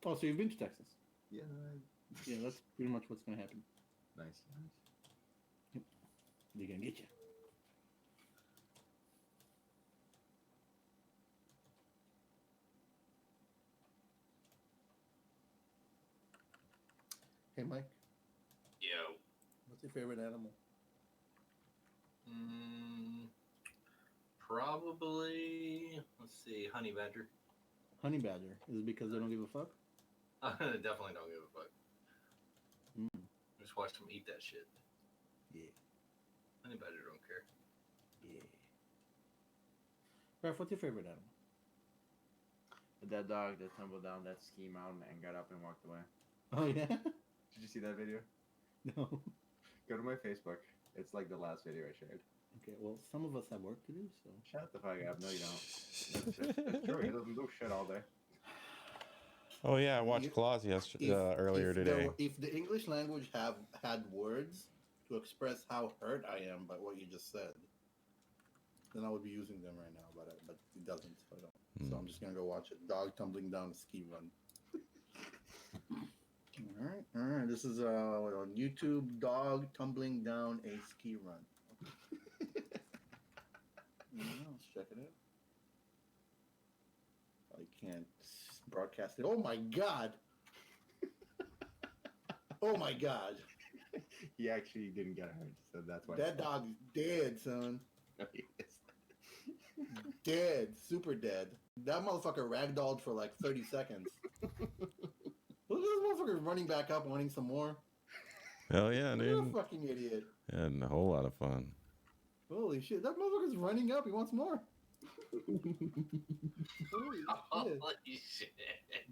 Oh, so you've been to Texas? Yeah. Yeah, that's pretty much what's gonna happen. Nice. They're gonna get you. Hey, Mike, Yo. what's your favorite animal? Probably, let's see, honey badger. Honey badger. Is it because they don't give a fuck? Definitely don't give a fuck. Mm. Just watch them eat that shit. Yeah. Honey badger don't care. Yeah. Ralph, what's your favorite animal? That dog that tumbled down that ski mountain and got up and walked away. Oh, yeah? Did you see that video? No. Go to my Facebook. It's like the last video I shared. Okay, well, some of us have work to do, so. Shut the fuck up. No, you don't. That's true. He doesn't do shit all day. Oh yeah, I watched You- Claus earlier today. If the English language had words to express how hurt I am by what you just said, then I would be using them right now, but it doesn't, so I don't. So I'm just gonna go watch it. Dog tumbling down a ski run. All right. This is on YouTube. Dog tumbling down a ski run. Yeah, let's check it out. I can't broadcast it. Oh my god! Oh my god! He actually didn't get hurt, so that's why. That dog's dead, son. No, he is. Dead. Super dead. That motherfucker ragdolled for like 30 seconds. Look at this motherfucker running back up wanting some more. Hell yeah, Look at dude. that fucking idiot. Had a whole lot of fun. Holy shit. That motherfucker's running up. He wants more. Holy shit. Holy shit.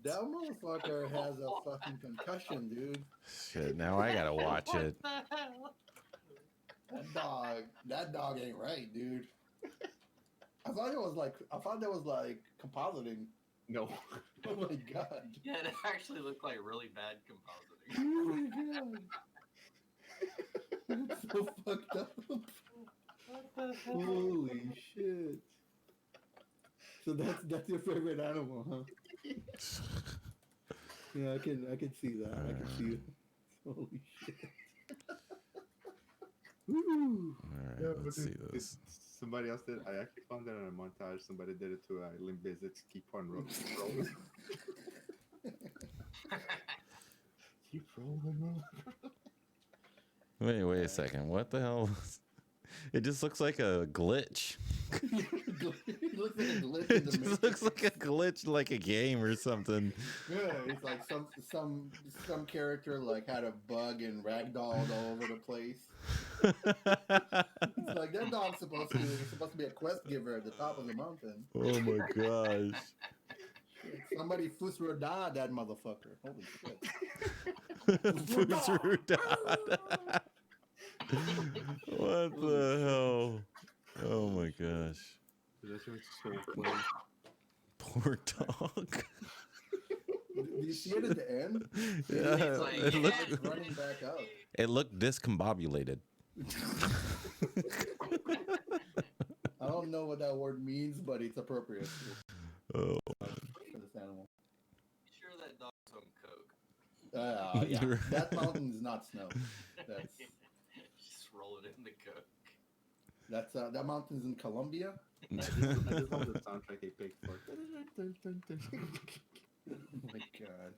That motherfucker has a fucking concussion, dude. Shit, now I gotta watch it. What the hell? That dog ain't right, dude. I thought that was like compositing. No. Oh my god. Yeah, it actually looked like really bad compositing. Oh my god. That's so fucked up. What the hell? Holy shit. So that's your favorite animal, huh? Yeah, I can see that. I can see it. Holy shit. Woo. Alright, let's see this. Somebody else did. I actually found that in a montage. Somebody did it to Limp Bizkit's Keep on Rolling. Keep rolling. Wait a second. What the hell? It just looks like a glitch. It looks like a glitch It in the just matrix. looks like a glitch, like a game or something. Yeah, it's like some character like had a bug and ragdolled all over the place. It's like that dog's supposed to be a quest giver at the top of the mountain. Oh my gosh. Shit, somebody fusrodad that motherfucker. Holy shit. Fusrodad. What the hell? Oh my gosh. That shit was so funny. Poor dog. Do you see it at the end? Yeah, It's like, it yeah, looked running back up. it looked discombobulated. I don't know what that word means, but it's appropriate Oh. for this animal. Sure that dog's on coke. Yeah, that mountain is not snow. That's Just roll it in the coke. that mountain's in Colombia. I just love the soundtrack they picked for. Oh my god.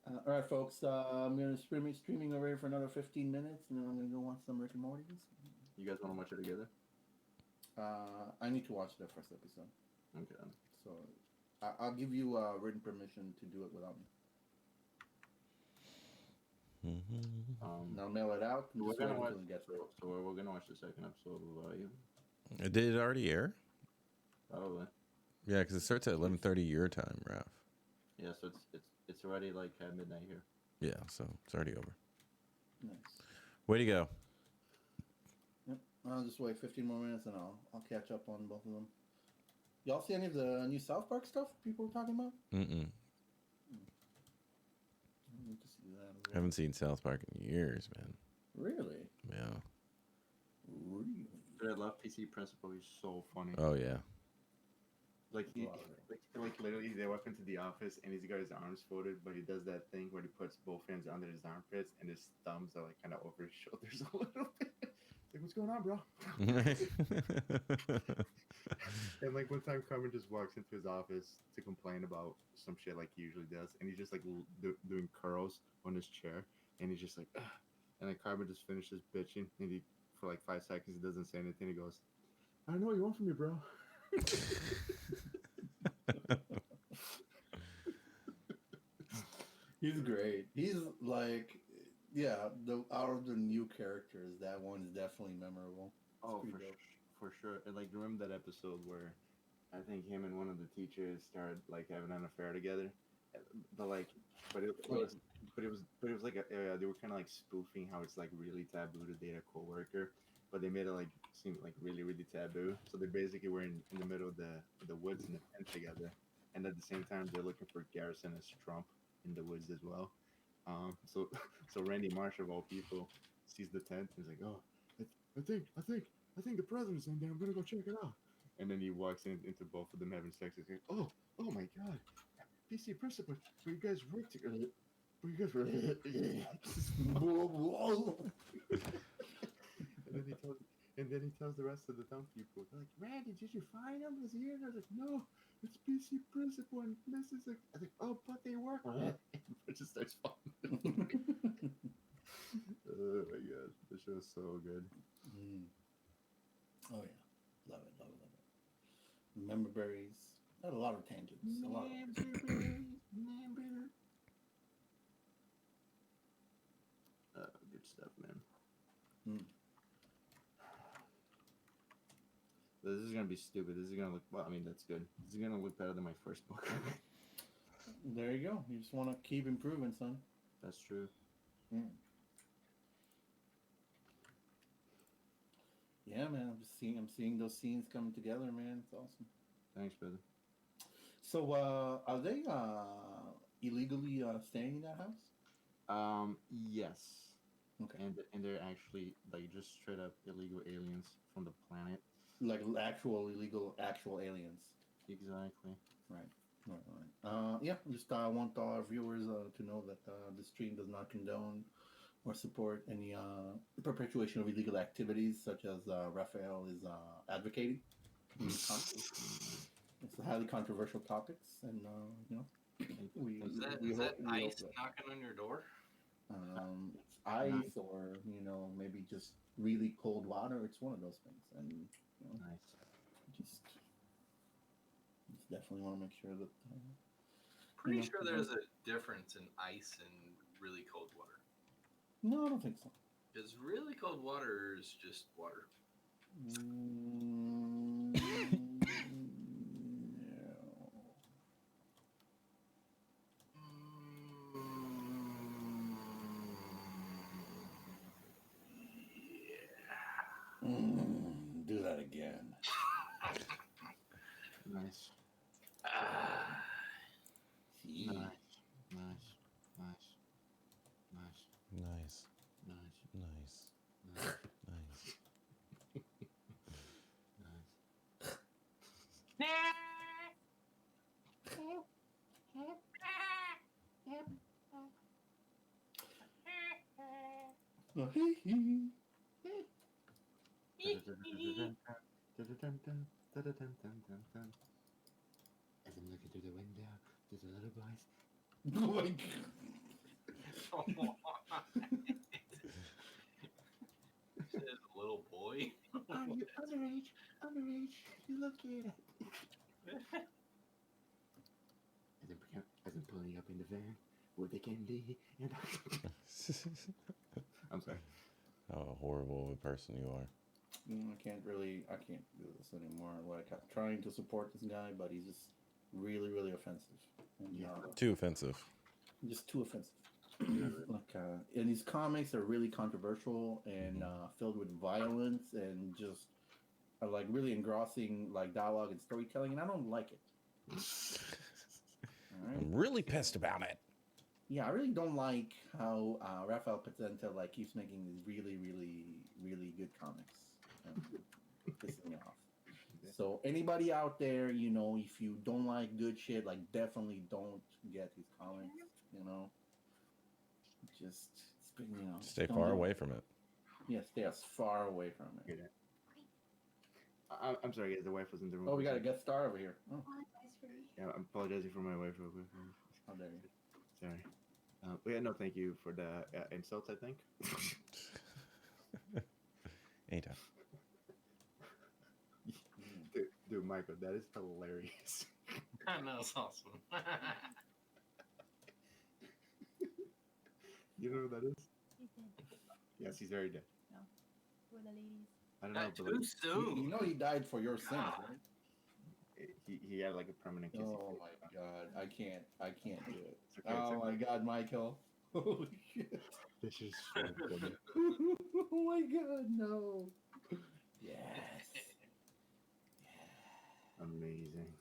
All right, folks. I'm gonna streaming away for another 15 minutes, and then I'm gonna go watch some Rick and Morty's. You guys want to watch it together? I need to watch the first episode, Okay. so I'll give you written permission to do it without me. And I'll mail it out. And We're just gonna wait watch. until it gets there. So we're gonna watch the second episode of you. Did it already air? Probably. Yeah, because it starts at 11:30 your time, Raph. Yeah. So it's already like at midnight here. Yeah, so it's already over. Nice. Way to go. Yep. I'll just wait 15 more minutes, and I'll catch up on both of them. Y'all see any of the new South Park stuff people were talking about? Mm-mm. I need to see that as well. Haven't seen South Park in years, man. Really? Yeah. Really? But I love PC Principal. He's so funny. Oh yeah. Like he, Love it. like literally, they walk into the office and he's got his arms folded, but he does that thing where he puts both hands under his armpits and his thumbs are like kind of over his shoulders a little bit. Like, what's going on, bro? And like one time, Carmen just walks into his office to complain about some shit like he usually does, and he's just like doing curls on his chair, and he's just like, ugh. And then Carmen just finishes bitching, and he for like 5 seconds he doesn't say anything. He goes, "I don't know what you want from me, bro." He's great. He's like, yeah, the out of the new characters, that one is definitely memorable. Oh, pretty for dope. for sure. And like, remember that episode where I think him and one of the teachers started like having an affair together, but like, but it was, but it was like they were kind of like spoofing how it's like really taboo to date a coworker, but they made it like seem like really taboo. So they basically were in the middle of the woods in the tent together, and at the same time they're looking for Garrison as Trump in the woods as well. So so Randy Marsh of all people sees the tent and he's like, oh, I think the president's in there. I'm gonna go check it out. And then he walks into both of them having sex. He's like, oh my god, PC principal, but you guys work together. But you guys were. And then he tells the rest of the dumb people, they're like, Randy, did you find him? Is he here? And I was like, no, it's PC principal and Mrs. Like, I was like, oh, but they work. And it just starts falling. Oh my god, the show's so good. Mm. Oh yeah, love it, love it, love it. Member berries. Had a lot of tangents. A lot. Good stuff, man. Mm. This is gonna be stupid. This is gonna look well. I mean, that's good. This is gonna look better than my first book. There you go. You just want to keep improving, son. That's true. Mm. Yeah, man. I'm seeing those scenes coming together, man. It's awesome. Thanks, brother. So, are they illegally staying in that house? Yes. Okay. And they're actually like just straight up illegal aliens from the planet. Like actual illegal actual aliens. Exactly. Right. Right. Yeah. Just want our viewers to know that the stream does not condone or support any perpetuation of illegal activities such as Raphael is advocating. It's highly controversial topics, and you know, Is that ice knocking on your door? it's ice or maybe just really cold water. It's one of those things, and Nice. just definitely want to make sure that. Pretty sure there's a difference in ice and really cold water. No, I don't think so. Because really cold water is just water. Do that again. Nice. See? Nice. Nice. Nice. Nice. Nice. Nice. As I'm looking through the window, there's a little voice. Oh my Says a little boy. Are you underage? Underage? You look it. As I'm pulling up in the van with the candy and I'm sorry. How horrible a person you are. I can't do this anymore. Like, I'm trying to support this guy, but he's just really, really offensive. And, Too offensive. just too offensive. And these comics are really controversial and filled with violence and just are like really engrossing like dialogue and storytelling, and I don't like it. All right. I'm really pissed about it. Yeah, I really don't like how Rafael Pazenta like keeps making these really, really, really good comics. Pissing me off. So anybody out there, if you don't like good shit, like definitely don't get his comics. Just Stay don't far do away it. from it. Yeah, stay as far away from it. I'm sorry, guys. The wife was in the room. Oh, we for got a second. guest star over here. Oh, Yeah, I'm apologizing for my wife real quick. how dare you. Sorry. But yeah, no, thank you for the insults, I think. Anytime. Dude, Michael, that is hilarious. I know, it's awesome. You know who that is? Yes, he's already dead. For the ladies. I don't know, Not but too like, soon. You know he died for your sins, right? he had like a permanent kissing. Oh my god, I can't do it. It's okay, it's Oh my god, Michael. Holy shit. This is so funny. Oh my god, no. Yes. Amazing.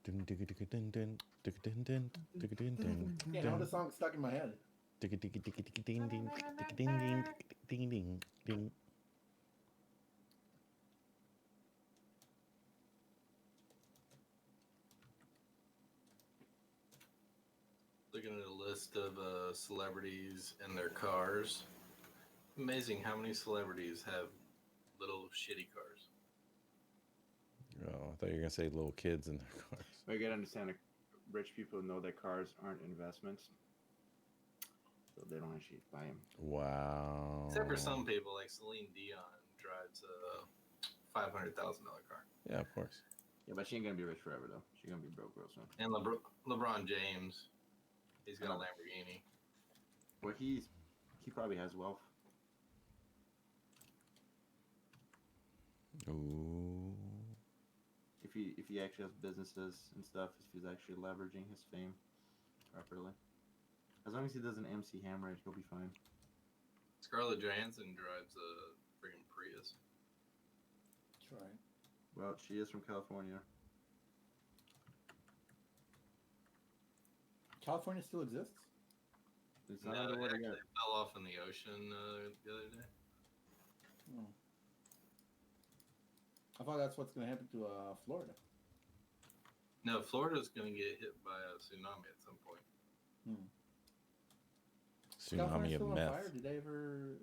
Dun, digga, digga, dun, dun, digga, dun, dun, digga, dun, dun, Yeah, dun. now the song's stuck in my head. Digga, digga, digga, digga, ding, ding, digga, ding, ding, ding, ding, ding. Looking at a list of celebrities and their cars. Amazing how many celebrities have little shitty cars. Oh, I thought you were gonna say little kids in their cars. But you gotta understand, like, rich people know that cars aren't investments, so they don't actually buy them. Wow. Except for some people, like Celine Dion drives a $500,000 car. Yeah, of course. Yeah, but she ain't gonna be rich forever though. She's gonna be broke real soon. And LeBron James, he's got a Lamborghini. Well, he probably has wealth. Ooh. If he actually has businesses and stuff, if he's actually leveraging his fame properly. As long as he doesn't MC Hammer it, he'll be fine. Scarlett Johansson drives a freaking Prius. That's right. Well, she is from California. California still exists? It's No, not it underwater actually yet. fell off in the ocean the other day. Hmm. I thought that's what's going to happen to Florida. No, Florida's going to get hit by a tsunami at some point. Tsunami of still on meth. fire? Did they ever?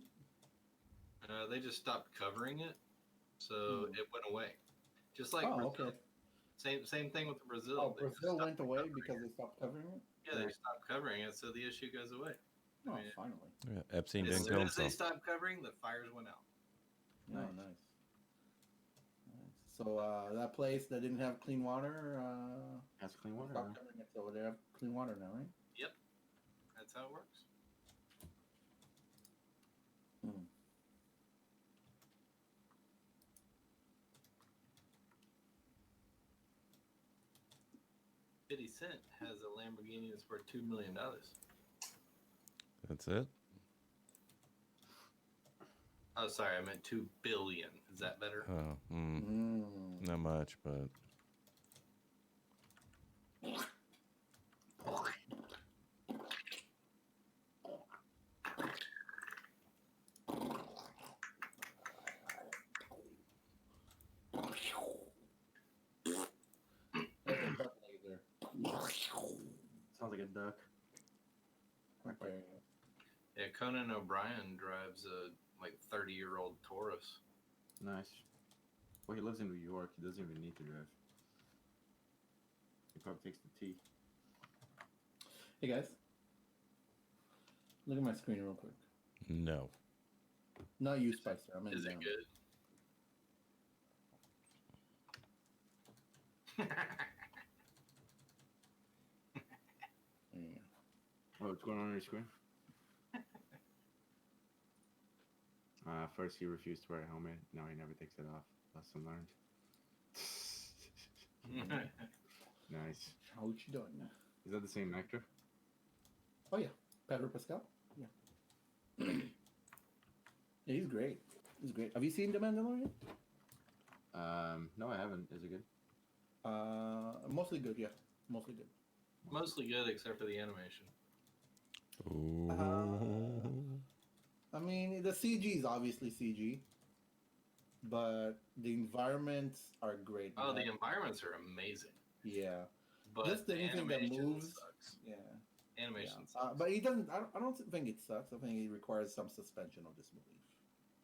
They just stopped covering it, so it went away. Just like Oh, Brazil. okay. Same thing with Brazil. Oh, They just Brazil stopped went away covering because it. they stopped covering it? Yeah, they stopped covering it, so the issue goes away. Oh, I mean, finally. Yeah, Epstein As didn't soon kill as they himself. stopped covering, the fires went out. Oh, nice. So that place that didn't have clean water Has clean water. stopped now. covering it, so they have clean water now, right? Yep, that's how it works. Hmm. $50 Cent has a Lamborghini that's worth $2 million. That's it? Oh, sorry, I meant 2 billion. Is that better? Oh, Mm. not much, but That's a duck laser. Sounds like a duck. Okay. Yeah, Conan O'Brien drives a like 30-year-old Taurus. Nice. Well, he lives in New York. He doesn't even need to drive. He probably takes the T. Hey guys, look at my screen real quick. no. Not you, Spicer. I'm in Is it down. good? Yeah. Oh, what's going on your screen? First he refused to wear a helmet. Now he never takes it off. Lesson learned. Nice. How you doing? Is that the same actor? Oh yeah, Pedro Pascal. Yeah. Yeah, he's great. He's great. Have you seen The Mandalorian? No, I haven't. Is it good? Mostly good. Yeah, mostly good. Mostly good, except for the animation. Ooh. I mean, the CG is obviously CG, but the environments are great. Oh, the environments are amazing. Yeah. But Just the anything that animation moves. sucks. Yeah. Animation Yeah. sucks. But he doesn't. I don't think it sucks. I think it requires some suspension of disbelief.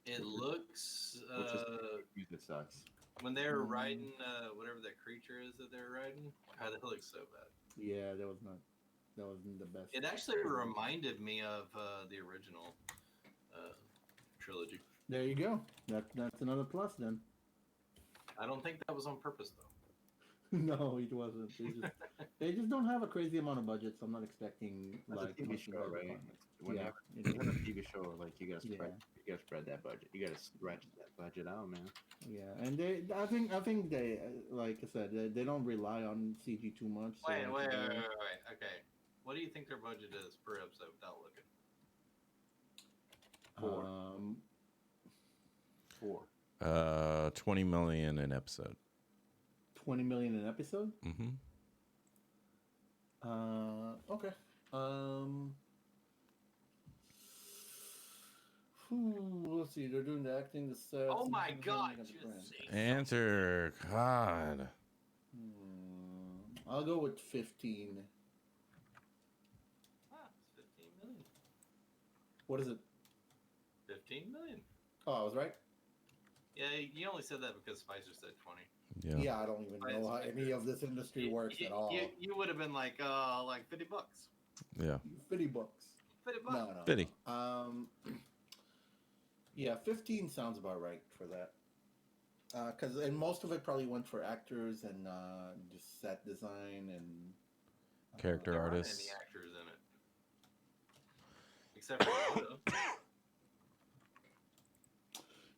It looks Which is it sucks. when they were riding whatever that creature is that they're riding. God, that looks so bad. Yeah, that wasn't the best. It actually reminded me of the original trilogy. There you go. That's another plus then. I don't think that was on purpose though. No, it wasn't. They just don't have a crazy amount of budget, so I'm not expecting That's like a TV much show, budget right? requirements. When Yeah, you have a TV show, like you gotta spread, Yeah. you gotta spread that budget. You gotta stretch that budget out, man. yeah, and I think they, like I said, they don't rely on CG too much. So Wait. Okay, what do you think their budget is per episode without looking? 4. 20 million an episode. 20 million an episode. Mm-hmm. Okay. Let's see. They're doing the acting, the sets. Oh my and God! the Just brand. say Answer. God. I'll go with 15. it's 15 million. What is it? 15 million. Oh, I was right. Yeah, you only said that because Spicer said 20. Yeah. Yeah, I don't even know how any of this industry works at all. You would have been like $50. Yeah. 50 bucks. 50 No, bucks. no. 50. Yeah, 15 sounds about right for that. Because and most of it probably went for actors and just set design and Character There aren't artists. any actors in it, except for Dojo.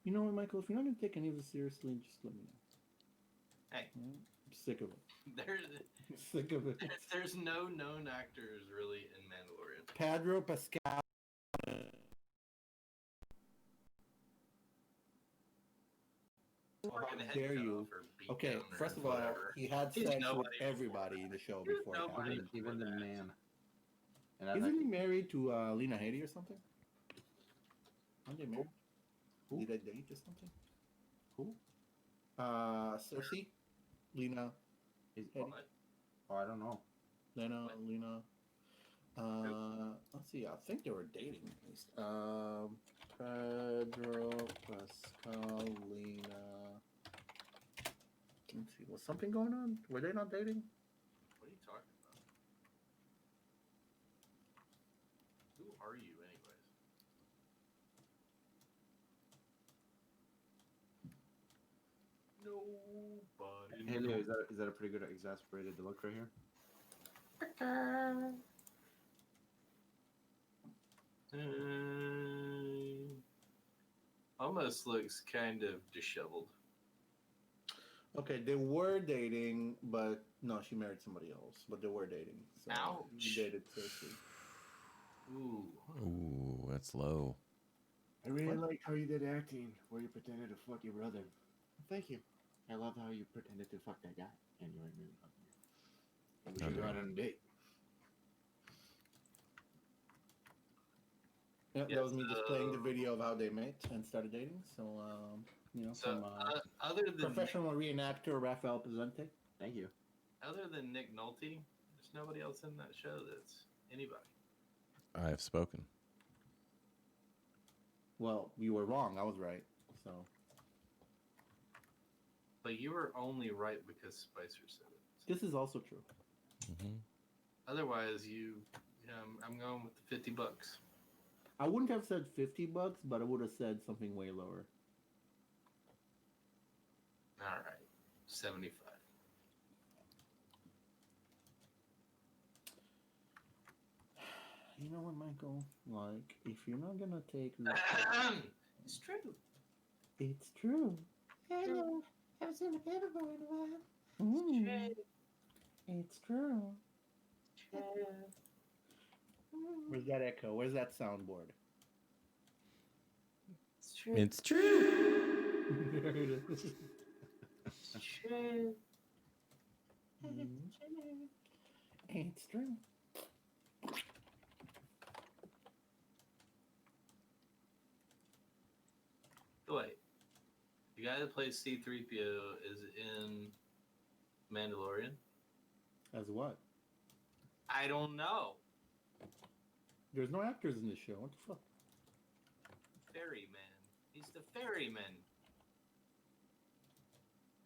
You know what, Michael? If you're not going to take any of this seriously, just let me know. Hey. I'm sick of it. There's I'm sick of it. there's no known actors really in Mandalorian. Pedro Pascal. Or How get a dare head cut you? off or beat Okay, down or first of all, whatever. he had He's sex with nobody before everybody that. in the show There's before. it nobody happened. Even the that. man. And I Isn't he like married to Lena Headey or something? Aren't they married? Who? Did they date or something? Who? Cersei? Lena is, Headey? What? oh, I don't know. Lena, What? Lena. Let's see. I think they were dating at least. Pedro Pascal, Lena. Let's see. Was something going on? Were they not dating? What are you talking about? Who are you, anyways? Nobody. Hey Leo, is that a pretty good exasperated look right here? Almost looks kind of disheveled. Okay, they were dating, but no, she married somebody else. But they were dating. So Ouch. He dated Cersei. Ooh. Ooh, that's low. I really What? like how you did acting where you pretended to fuck your brother. Thank you. I love how you pretended to fuck that guy and you ain't really fucking him. And we should go out on a date. Yeah, Yeah, that was me just playing the so- video of how they met and started dating. So, you know, So from other than professional reenactor Rafael Pezente. Thank you. other than Nick Nolte, there's nobody else in that show that's anybody. I have spoken. Well, you were wrong. I was right. So, But you were only right because Spicer said it. this is also true. Mm-hmm. Otherwise, I'm going with the $50. I wouldn't have said $50, but I would have said something way lower. All right, 75. You know what, Michael? Like, if you're not gonna take the... It's true. It's true. Hello. Haven't seen the paper boy in a while. Mm, it's true. Where's that echo? Where's that soundboard? It's true. It's true. There it is. It's true. It's true. Wait, the guy that plays C-3PO is in Mandalorian? As what? I don't know. There's no actors in this show. What the fuck? Ferryman. He's the ferryman.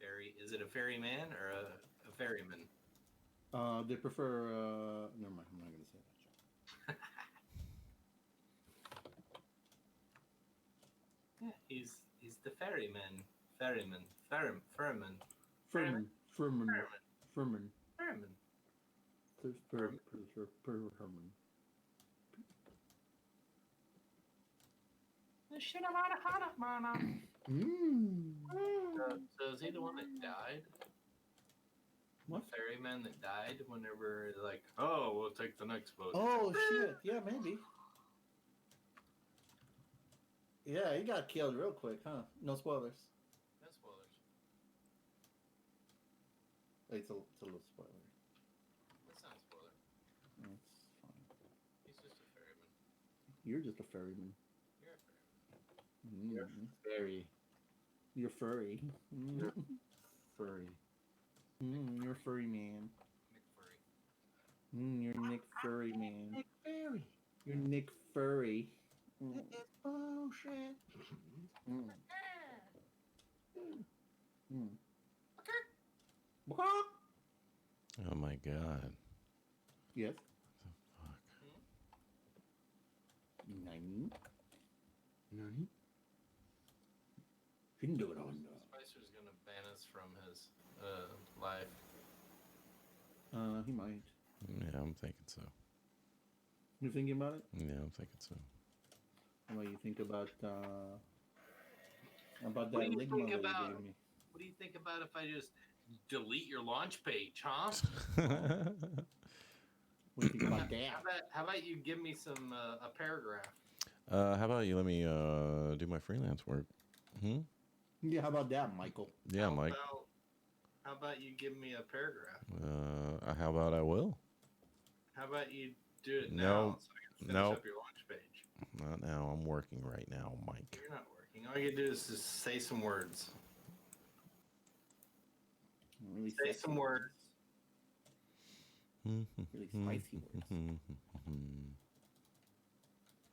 Ferry. Is it a ferryman or a ferryman? They prefer. Never mind. I'm not gonna say that. Yeah, he's the ferryman. Ferryman. Ferryman. Furman. Ferryman. Furman. Ferryman. Furman. So is he the one that died? What? The ferryman that died whenever like, oh, we'll take the next boat. Oh shit! Yeah, maybe. Yeah, he got killed real quick, huh? No spoilers. No spoilers. It's a little spoiler. That's not a spoiler. It's fine. He's just a ferryman. You're just a ferryman. You're a ferryman. Very You're furry. You're furry. You're a furry man. Nick Furry. You're Nick Furry man. Nick Furry. You're Nick Furry. That is bullshit. Mm. Mm. Oh my god. Yes. Fuck. Nani? Nani? Couldn't do it on. Spicer's gonna ban us from his life. He might. Yeah, I'm thinking so. You thinking about it? Yeah, I'm thinking so. What do you think about that What do you Ligma think that you about- gave me? What do you think about if I just delete your launch page, huh? What do you think about How that? how about you give me some a paragraph? How about you let me do my freelance work? Hmm? Yeah, how about that, Michael? Yeah, Mike. How about you give me a paragraph? How about I will? How about you do it No, now so I can finish no. up your launch page? Not now. I'm working right now, Mike. You're not working. All you do is just say some words. Really Say sexy some words. Really spicy words.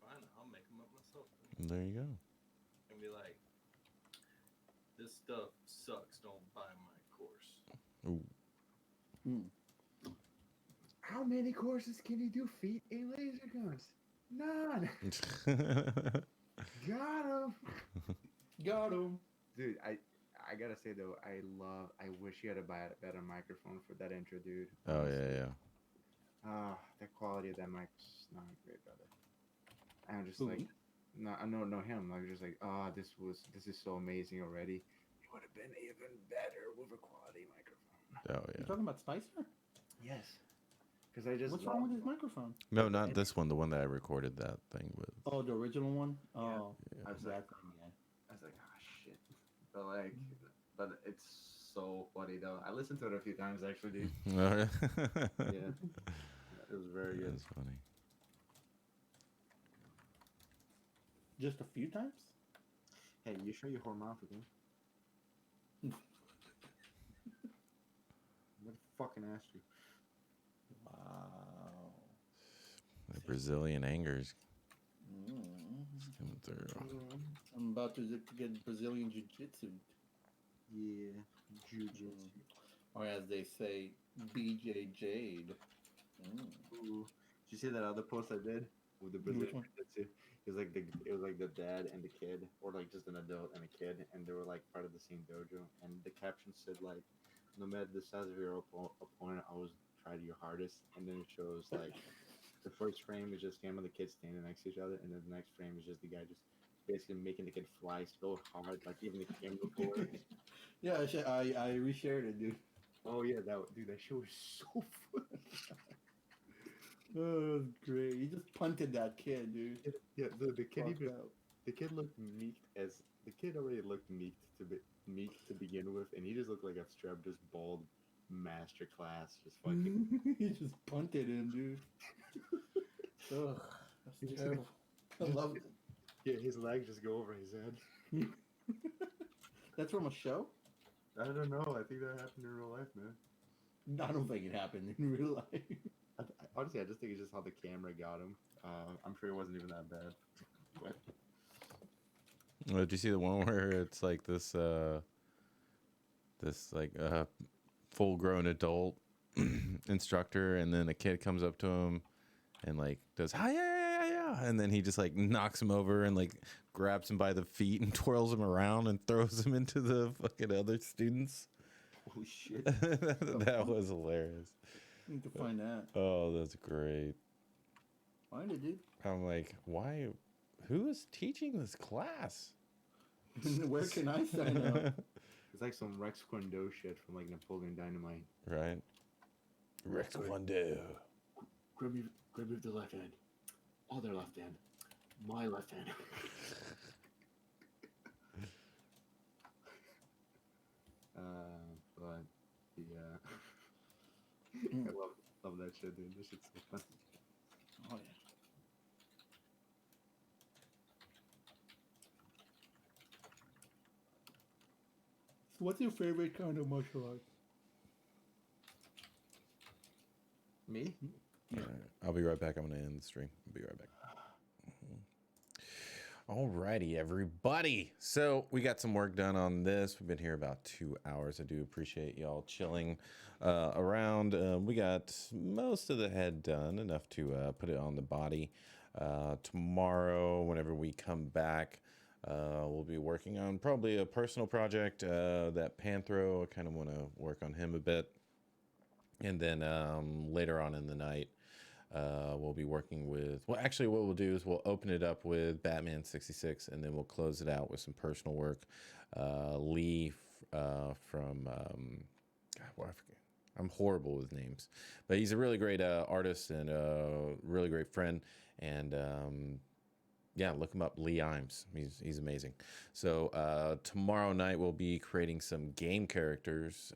Fine, I'll make them up myself. There you go. And be like, this stuff sucks. Don't buy my course. Ooh. How many courses can you do feet in laser guns? None. Got him. Got him. Dude, I gotta say though, I wish you had a better microphone for that intro, dude. Oh yeah. The quality of that mic's not great, brother. I'm just Who, like, me? no, I know him. I was just like, this is so amazing already. It would have been even better with a quality microphone. Oh You yeah. talking about Spicer? Yes. Because I just What's wrong with his microphone? No, not this one. The one that I recorded that thing with. Oh, the original one? Oh, Yeah. I was that like, thing, yeah. I was like, shit. But it's so funny though. I listened to it a few times actually, dude. Yeah. Yeah. It was very good. That's funny. Just a few times? Hey, you sure you whore mouth again? What fucking asked you? Wow. The Brazilian angers Mm. coming through. I'm about to get Brazilian Jiu-Jitsu. Yeah, Jiu-Jitsu. Or as they say, BJ Jade. Ooh. Did you see that other post I did with the Brazilian one? Jiu-Jitsu? It was like the dad and the kid, or like just an adult and a kid, and they were like part of the same dojo. And the caption said like, "No matter the size of your opponent, always try your hardest." And then it shows like the first frame is just him and the kid standing next to each other, and then the next frame is just the guy just basically making the kid fly so hard, like even the camera forward. Yeah, I reshared it, dude. Oh yeah, that show was so funny. Oh, that was great. He just punted that kid, dude. Yeah, the kid Fucked even up. the kid looked meek as the kid already looked meek to begin with, and he just looked like a strap, just bald master class, just fucking. He just punted him, dude. Ugh, that's terrible. I love it. Yeah, his legs just go over his head. That's from a show? I don't know. I think that happened in real life, man. I don't think it happened in real life. Honestly, I just think it's just how the camera got him. I'm sure it wasn't even that bad. But Did you see the one where it's like this full grown adult instructor, and then a kid comes up to him and like does hi yeah, and then he just like knocks him over and like grabs him by the feet and twirls him around and throws him into the fucking other students. holy shit! That was hilarious. You can find that. Oh, that's great. Find it, dude. I'm like, why? Who is teaching this class? Where can I sign up? It's like some Rex Kwon shit from like Napoleon Dynamite. Right. Rex Kwon. Grab me with the left hand. Other left hand. My left hand. But yeah, I love that shit, dude. This shit's so fun. Oh yeah. So what's your favorite kind of martial art? Me? All right. I'll be right back. I'm going to end the stream. I'll be right back. Alrighty, everybody. So we got some work done on this. We've been here about 2 hours. I do appreciate y'all chilling around. We got most of the head done, enough to put it on the body. Tomorrow, whenever we come back, we'll be working on probably a personal project. That Panthro, I kind of want to work on him a bit. And then later on in the night, we'll be working with, well, actually what we'll do is we'll open it up with Batman 66, and then we'll close it out with some personal work. Lee from, God, well, I forget. I'm horrible with names, but he's a really great artist and a really great friend. And yeah, look him up, Lee Imes. He's amazing. So tomorrow night we'll be creating some game characters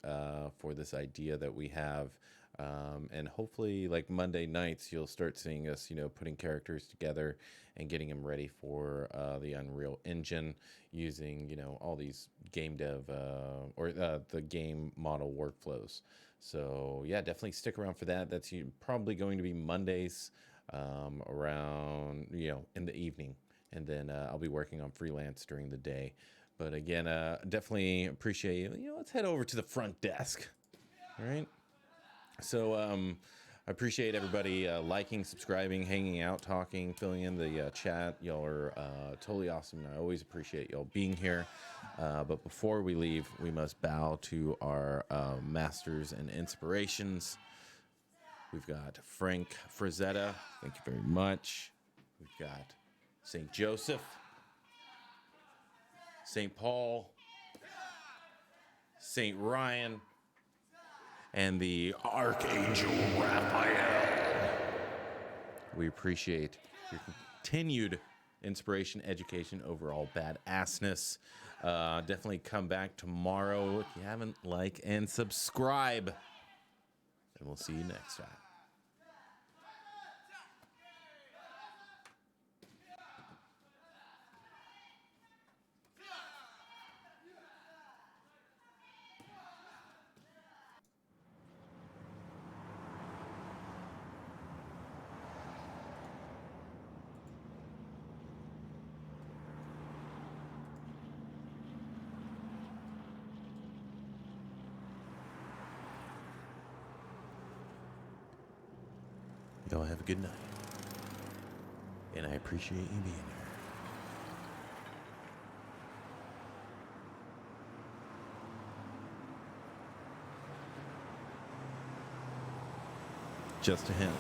for this idea that we have. And hopefully, like Monday nights, you'll start seeing us, putting characters together and getting them ready for the Unreal Engine using, all these game dev or the game model workflows. So yeah, definitely stick around for that. That's probably going to be Mondays around, in the evening. And then I'll be working on freelance during the day. But again, definitely appreciate you. Let's head over to the front desk. All right. So I appreciate everybody liking, subscribing, hanging out, talking, filling in the chat. Y'all are totally awesome. And I always appreciate y'all being here. But before we leave, we must bow to our masters and inspirations. We've got Frank Frazetta. Thank you very much. We've got St. Joseph, St. Paul, St. Ryan, and the Archangel Raphael. We appreciate your continued inspiration, education, overall badassness. Definitely come back tomorrow if you haven't. Like and subscribe. And we'll see you next time. Y'all have a good night. And I appreciate you being here. Just a hint.